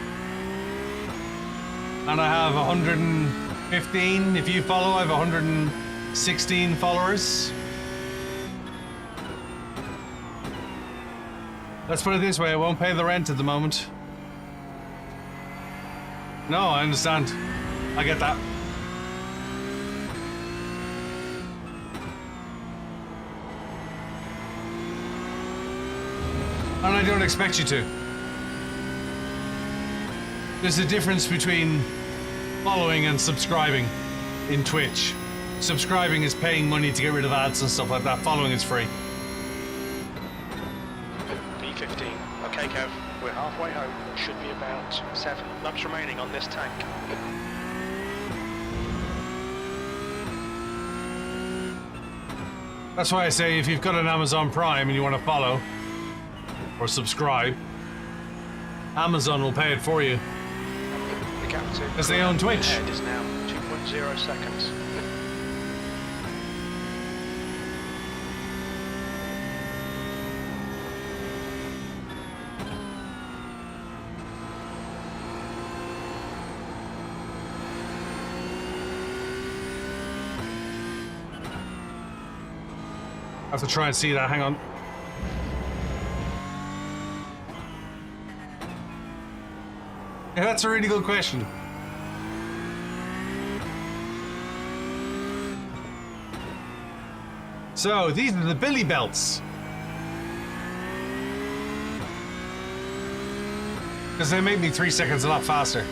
and I have 115. If you follow, I have 116 followers. Let's put it this way, I won't pay the rent at the moment. No, I understand. I get that. And I don't expect you to. There's a difference between following and subscribing in Twitch. Subscribing is paying money to get rid of ads and stuff like that. Following is free. P15. Okay, Kev, we're halfway home. Should be about 7 laps remaining on this tank. That's why I say if you've got an Amazon Prime and you want to follow or subscribe, Amazon will pay it for you. The gap to because they own Twitch. ahead is now 2.0 seconds. I have to try and see that. Hang on. Yeah, that's a really good question. So, these are the Billy belts. Because they make me 3 seconds a lot faster.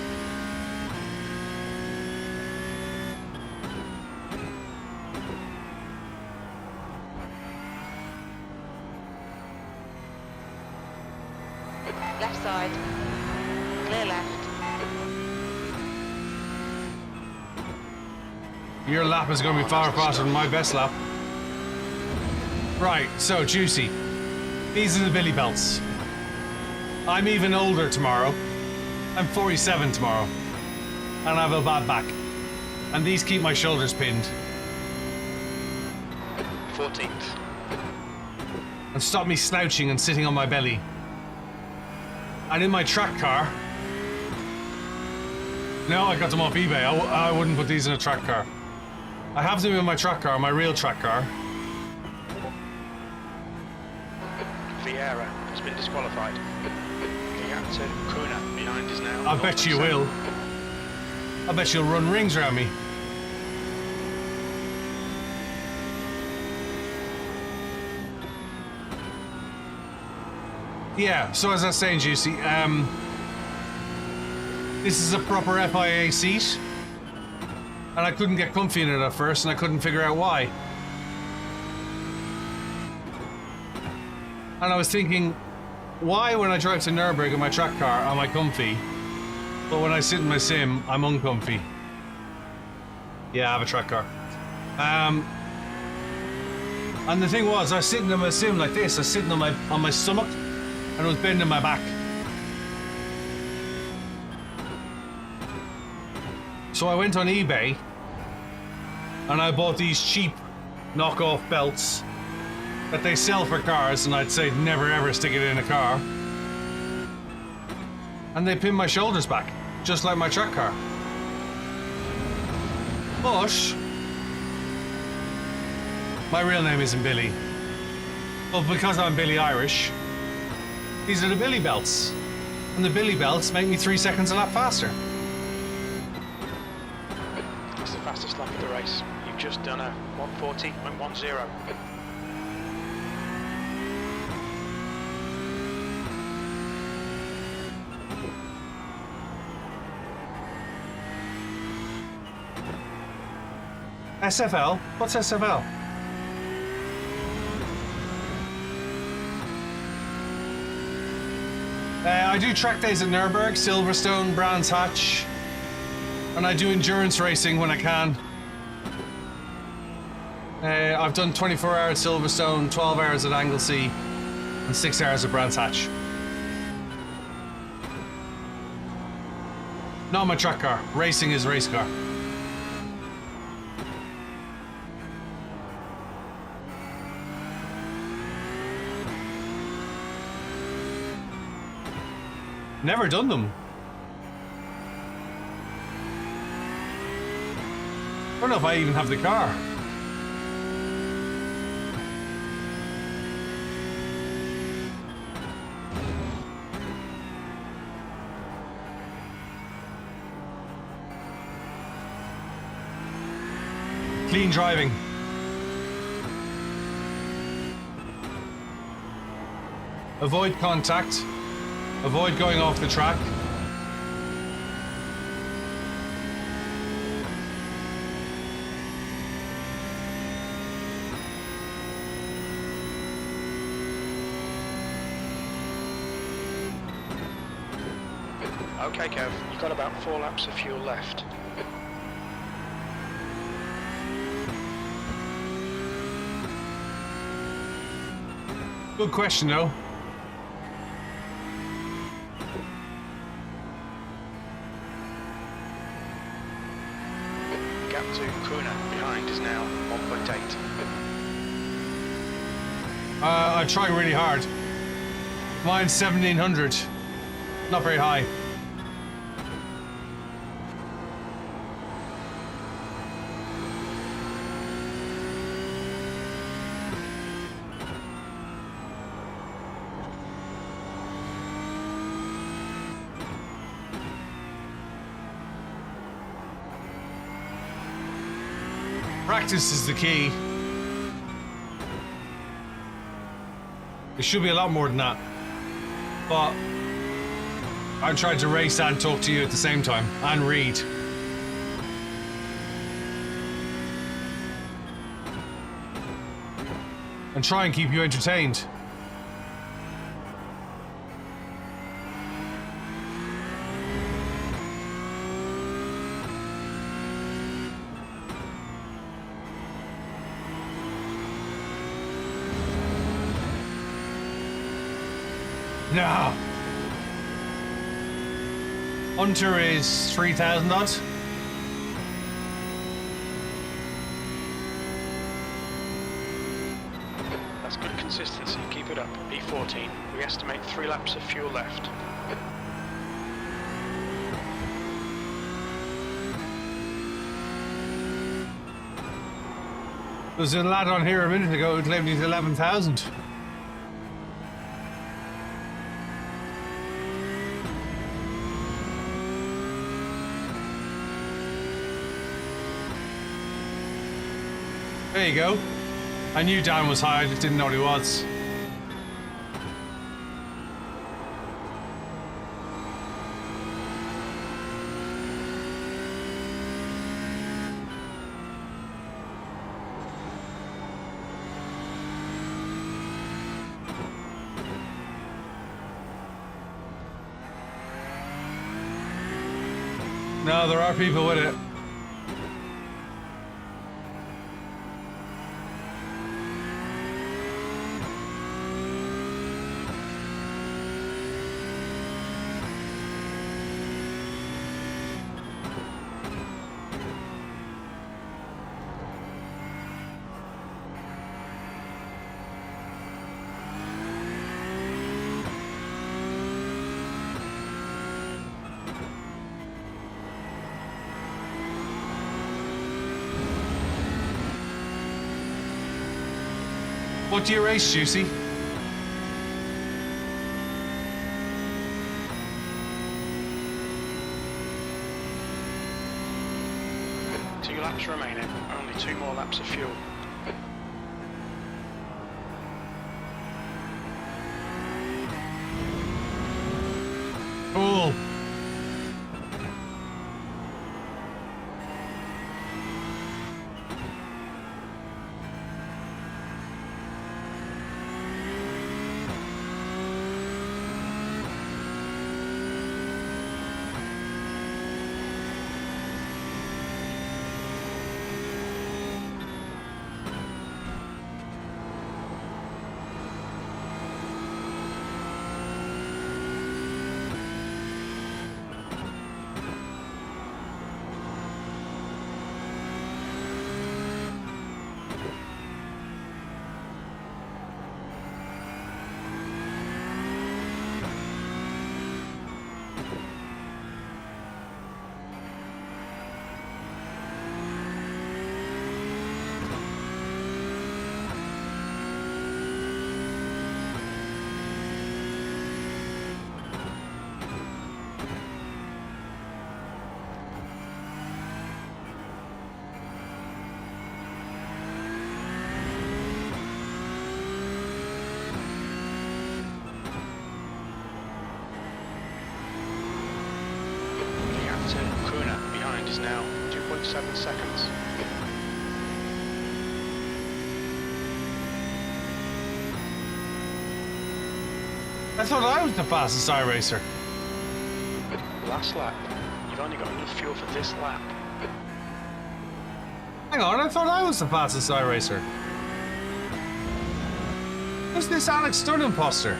Left side. Clear left. Your lap is going to be far faster than my best lap. Right, so Juicy. These are the Billy belts. I'm even older tomorrow. I'm 47 tomorrow. And I have a bad back. And these keep my shoulders pinned. 14th. And stop me slouching and sitting on my belly. And in my track car... No, I got them off eBay. I wouldn't put these in a track car. I have them in my track car, my real track car. Vieira has been disqualified. The gap to Kuna behind is now. I bet you will. I bet you'll run rings around me. Yeah, so as I was saying, Juicy, this is a proper FIA seat, and I couldn't get comfy in it at first, and I couldn't figure out why. And I was thinking, why when I drive to Nürburgring in my track car am I comfy, but when I sit in my sim, I'm uncomfy? Yeah, I have a track car. And the thing was, I was sitting in my sim like this. I was sitting on my stomach, and I was bending my back. So I went on eBay, and I bought these cheap knockoff belts that they sell for cars, and I'd say never ever stick it in a car. And they pin my shoulders back, just like my track car. But my real name isn't Billy. But because I'm BillyOirish, these are the Billy belts. And the Billy belts make me 3 seconds a lap faster. That's the fastest lap of the race. You've just done a 140.10. SFL? What's SFL? I do track days at Nürburgring, Silverstone, Brands Hatch, and I do endurance racing when I can. I've done 24 hours at Silverstone, 12 hours at Anglesey, and 6 hours at Brands Hatch. Not my track car. Racing is race car. Never done them. I don't know if I even have the car. Clean driving. Avoid contact. Avoid going off the track. Okay, Kev, you've got about 4 laps of fuel left. Good question, though. Gap to Kuna behind is now 1.8. I'm trying really hard. Mine's 1700. Not very high. Practice is the key. It should be a lot more than that. But I'm trying to race and talk to you at the same time, and read. And try and keep you entertained. No. Hunter is 3,000 odd. That's good consistency, keep it up. E14, we estimate 3 laps of fuel left. There's a lad on here a minute ago who claimed he's 11,000. There you go. I knew Dan was high, I just didn't know what he was. No, there are people with it. What do you race, Juicy? Two laps remaining. Only 2 more laps of fuel. Cool. Is now 2.7 seconds. I thought I was the fastest iRacer. Last lap. You've only got enough fuel for this lap. Hang on, I thought I was the fastest iRacer. Who's this Alex Stern imposter?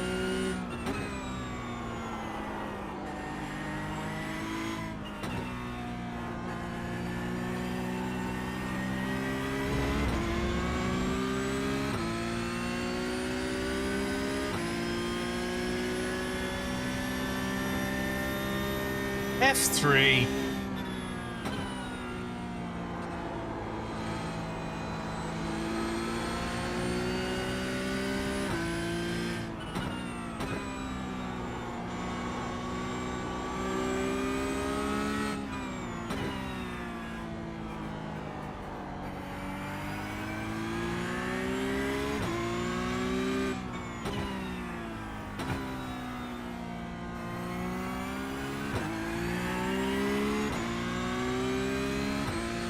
F3.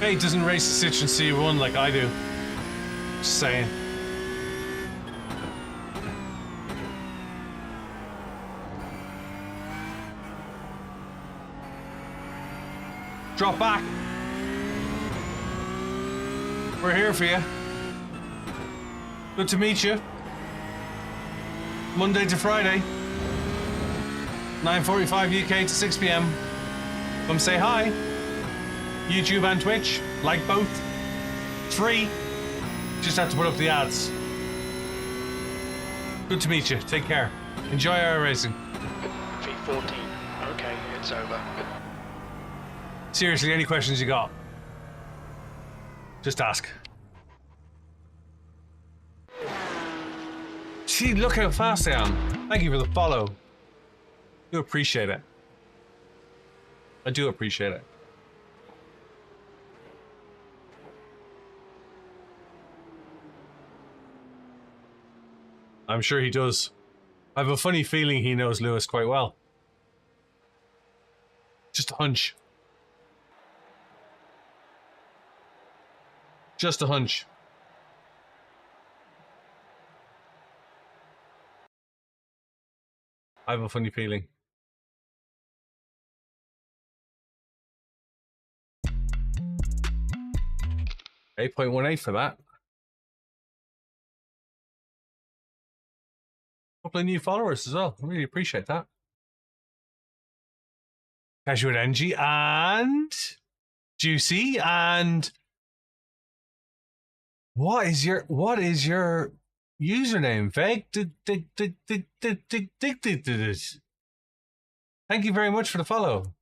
Hey, doesn't race the Citroen C1 like I do. Just saying. Drop back. We're here for you. Good to meet you. Monday to Friday. 9:45 UK to 6 PM. Come say hi. YouTube and Twitch, like both. It's free. Just have to put up the ads. Good to meet you. Take care. Enjoy our racing. V14. Okay, it's over. Seriously, any questions you got? Just ask. Gee, look how fast I am. Thank you for the follow. I do appreciate it. I do appreciate it. I'm sure he does. I have a funny feeling he knows Lewis quite well. Just a hunch. Just a hunch. I have a funny feeling. 8.18 for that. A couple of new followers as well. I really appreciate that. Casual Energy and Juicy and what is your username? Veg? Thank you very much for the follow.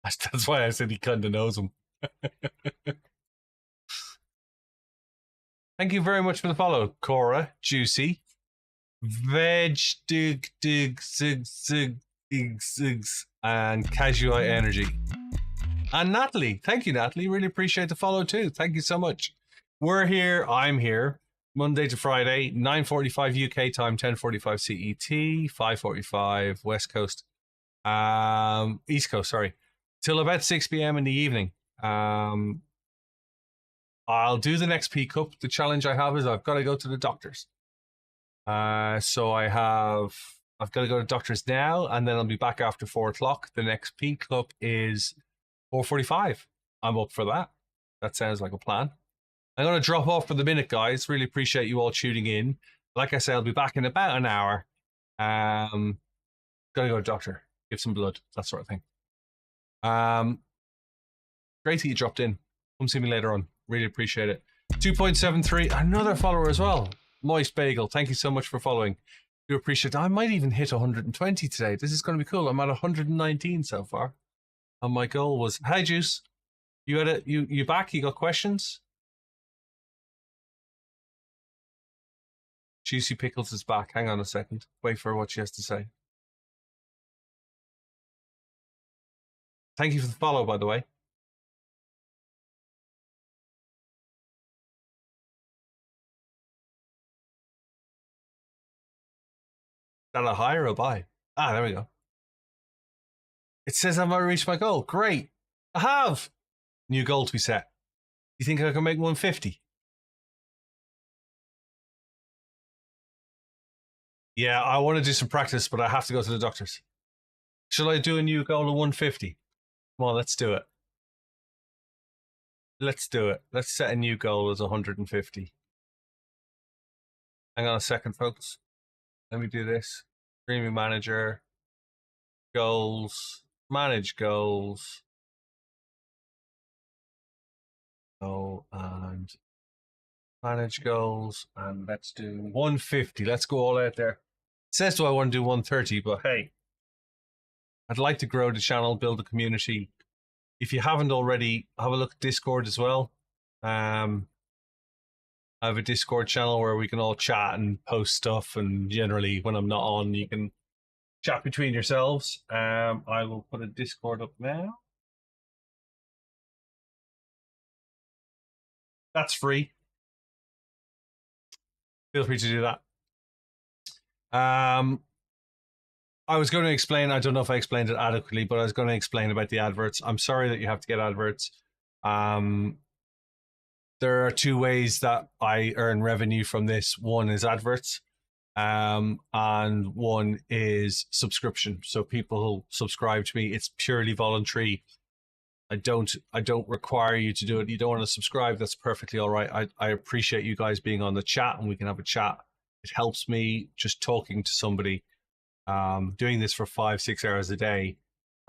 That's why I said he kind of knows him. Thank you very much for the follow, Cora, Juicy, Veg, Dig, Zig, and Casual Energy. And Natalie. Thank you, Natalie. Really appreciate the follow too. Thank you so much. We're here. I'm here. Monday to Friday, 9:45 UK time, 10:45 CET, 5:45 West Coast, East Coast, sorry, till about 6 p.m. in the evening. I'll do the next P Cup. The challenge I have is I've got to go to the doctors. So I've got to go to the doctors now, and then I'll be back after 4 o'clock. The next P Cup is 4:45. I'm up for that. That sounds like a plan. I'm going to drop off for the minute, guys. Really appreciate you all tuning in. Like I said, I'll be back in about an hour. Got to go to the doctor, give some blood, that sort of thing. Great that you dropped in. Come see me later on. Really appreciate it. 2.73, another follower as well. Moist Bagel, thank you so much for following. Do appreciate it. I might even hit 120 today. This is going to be cool. I'm at 119 so far. And my goal was, hi Juice, you back? You got questions? Juicy Pickles is back. Hang on a second. Wait for what she has to say. Thank you for the follow, by the way. Is that a high or a buy? Ah, there we go. It says I've already reached my goal. Great. I have. New goal to be set. You think I can make 150? Yeah, I want to do some practice, but I have to go to the doctors. Shall I do a new goal of 150? Come on, let's do it. Let's do it. Let's set a new goal as 150. Hang on a second, folks. Let me do this. Streaming manager. Goals. Manage goals. Oh, and manage goals. And let's do 150. Let's go all out there. It says, do I want to do 130? But hey, I'd like to grow the channel, build a community. If you haven't already, have a look at Discord as well. I have a Discord channel where we can all chat and post stuff. And generally, when I'm not on, you can chat between yourselves. I will put a Discord up now. That's free. Feel free to do that. I was going to explain, I don't know if I explained it adequately, but I was going to explain about the adverts. I'm sorry that you have to get adverts. There are two ways that I earn revenue from this. One is adverts, and one is subscription. So people who subscribe to me, it's purely voluntary. I don't require you to do it. You don't want to subscribe, that's perfectly all right. I appreciate you guys being on the chat, and we can have a chat. It helps me just talking to somebody. Doing this for 5-6 hours a day,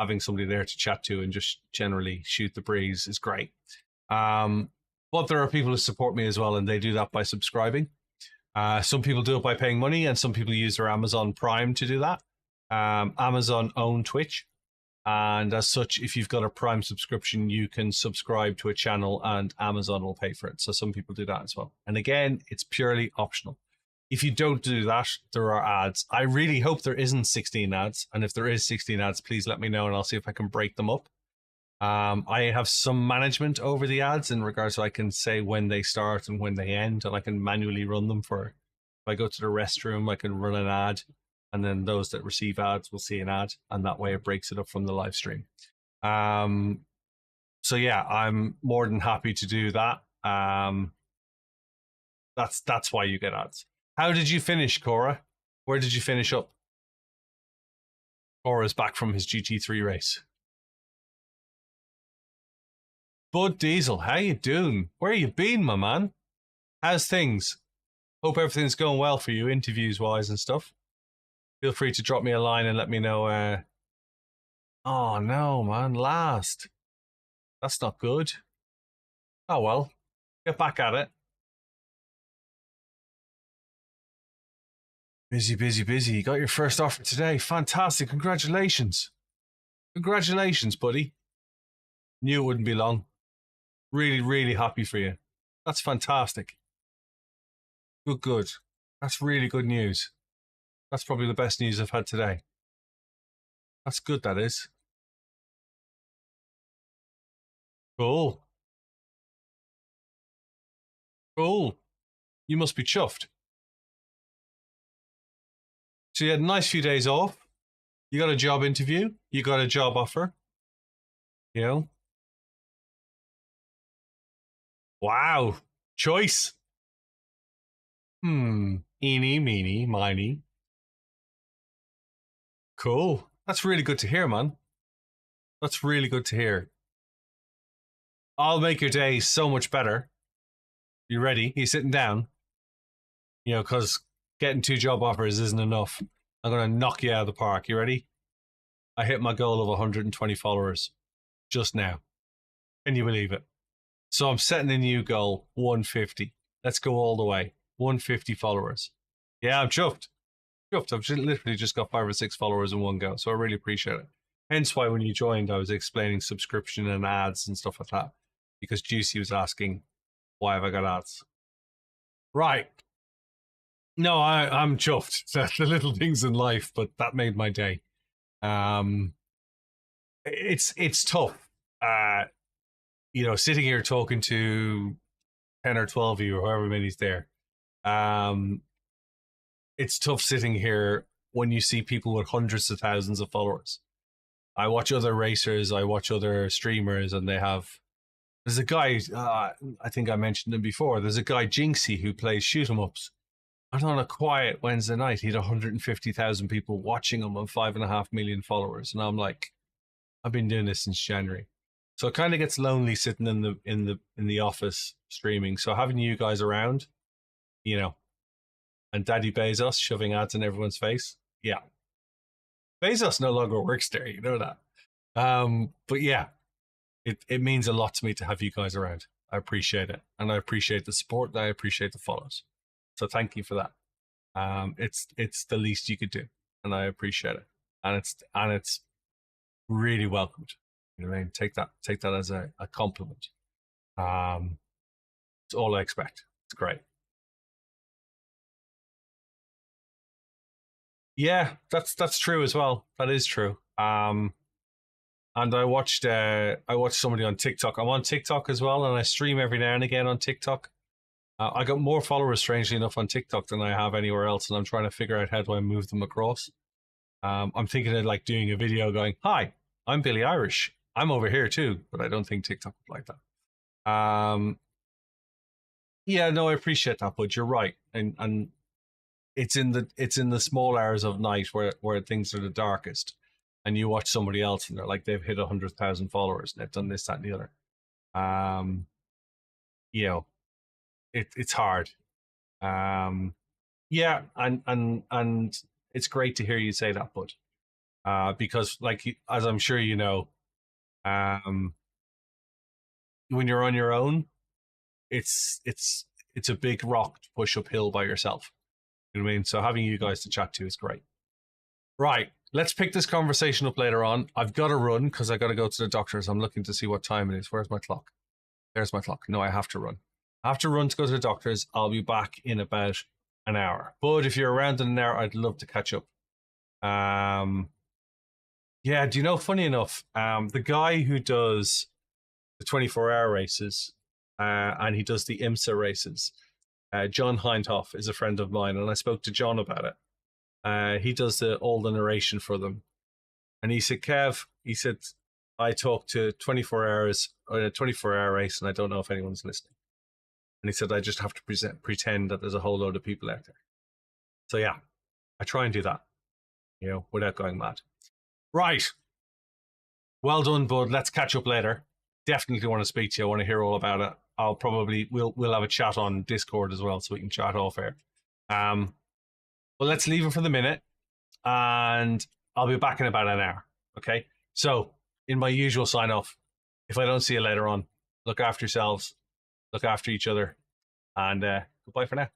having somebody there to chat to and just generally shoot the breeze is great. But there are people who support me as well, and they do that by subscribing. Some people do it by paying money, and some people use their Amazon Prime to do that. Amazon own Twitch, and as such, if you've got a Prime subscription, you can subscribe to a channel and Amazon will pay for it. So some people do that as well. And again, it's purely optional. If you don't do that, there are ads. I really hope there isn't 16 ads. And if there is 16 ads, please let me know and I'll see if I can break them up. I have some management over the ads in regards to I can say when they start and when they end, and I can manually run them for, if I go to the restroom, I can run an ad, and then those that receive ads will see an ad, and that way it breaks it up from the live stream. So yeah, I'm more than happy to do that. That's why you get ads. How did you finish, Cora? Where did you finish up? Cora's back from his GT3 race. Bud Diesel, how you doing? Where you been, my man? How's things? Hope everything's going well for you, interviews-wise and stuff. Feel free to drop me a line and let me know. Oh, no, man. Last. That's not good. Oh, well. Get back at it. Busy, busy, busy. You got your first offer today. Fantastic. Congratulations. Congratulations, buddy. Knew it wouldn't be long. Really, really happy for you. That's fantastic. Good, good. That's really good news. That's probably the best news I've had today. That's good, that is. Cool. Cool. You must be chuffed. So you had a nice few days off. You got a job interview. You got a job offer. You know? Wow. Choice. Eeny, meeny, miny. Cool. That's really good to hear, man. That's really good to hear. I'll make your day so much better. You ready? You sitting down? You know, because getting 2 job offers isn't enough. I'm going to knock you out of the park. You ready? I hit my goal of 120 followers just now. Can you believe it? So I'm setting a new goal, 150. Let's go all the way. 150 followers. Yeah, I'm chuffed. I've literally just got 5 or 6 followers in one go, so I really appreciate it. Hence why when you joined, I was explaining subscription and ads and stuff like that, because Juicy was asking, why have I got ads? Right. No, I'm chuffed. The little things in life, but that made my day. It's tough. You know, sitting here talking to 10 or 12 of you, or however many's there. It's tough sitting here when you see people with hundreds of thousands of followers. I watch other racers, I watch other streamers, and there's a guy, I think I mentioned him before, there's a guy, Jinxie, who plays shoot 'em ups. And on a quiet Wednesday night, he had 150,000 people watching him on 5.5 million followers. And I'm like, I've been doing this since January. So it kind of gets lonely sitting in the office streaming. So having you guys around, you know, and Daddy Bezos shoving ads in everyone's face. Yeah. Bezos no longer works there, you know that. But yeah, it means a lot to me to have you guys around. I appreciate it. And I appreciate the support, and I appreciate the follows. So thank you for that. It's the least you could do, and I appreciate it. And it's really welcomed. You know what I mean? Take that as a compliment. It's all I expect. It's great. Yeah, that's true as well. That is true. And I watched somebody on TikTok. I'm on TikTok as well, and I stream every now and again on TikTok. I got more followers, strangely enough, on TikTok than I have anywhere else, and I'm trying to figure out how do I move them across. I'm thinking of like doing a video going, "Hi, I'm BillyOirish. I'm over here too," but I don't think TikTok would like that. Yeah, no, I appreciate that, but you're right, and it's in the small hours of night where things are the darkest, and you watch somebody else and they're like they've hit 100,000 followers and they've done this, that, and the other. You know, it's hard. Yeah, and it's great to hear you say that, bud, because like as I'm sure you know, when you're on your own, it's a big rock to push uphill by yourself. You know what I mean? So having you guys to chat to is great. Right, let's pick this conversation up later on. I've got to run because I got to go to the doctor's. I'm looking to see what time it is. Where's my clock? There's my clock. No, I have to run. I have to run to go to the doctor's. I'll be back in about an hour. But if you're around in an hour, I'd love to catch up. Yeah, do you know, funny enough, the guy who does the 24-hour races and he does the IMSA races, John Hindhoff is a friend of mine, and I spoke to John about it. He does all the narration for them. And he said, Kev, he said, I talked to 24 hours on a 24-hour race, and I don't know if anyone's listening. And he said, I just have to pretend that there's a whole load of people out there. So yeah, I try and do that, you know, without going mad. Right. Well done, bud. Let's catch up later. definitely want to speak to you. I want to hear all about it. We'll have a chat on Discord as well, so we can chat off air. Well, let's leave it for the minute, and I'll be back in about an hour. Okay. So, in my usual sign off, if I don't see you later on, look after yourselves, look after each other, and goodbye for now.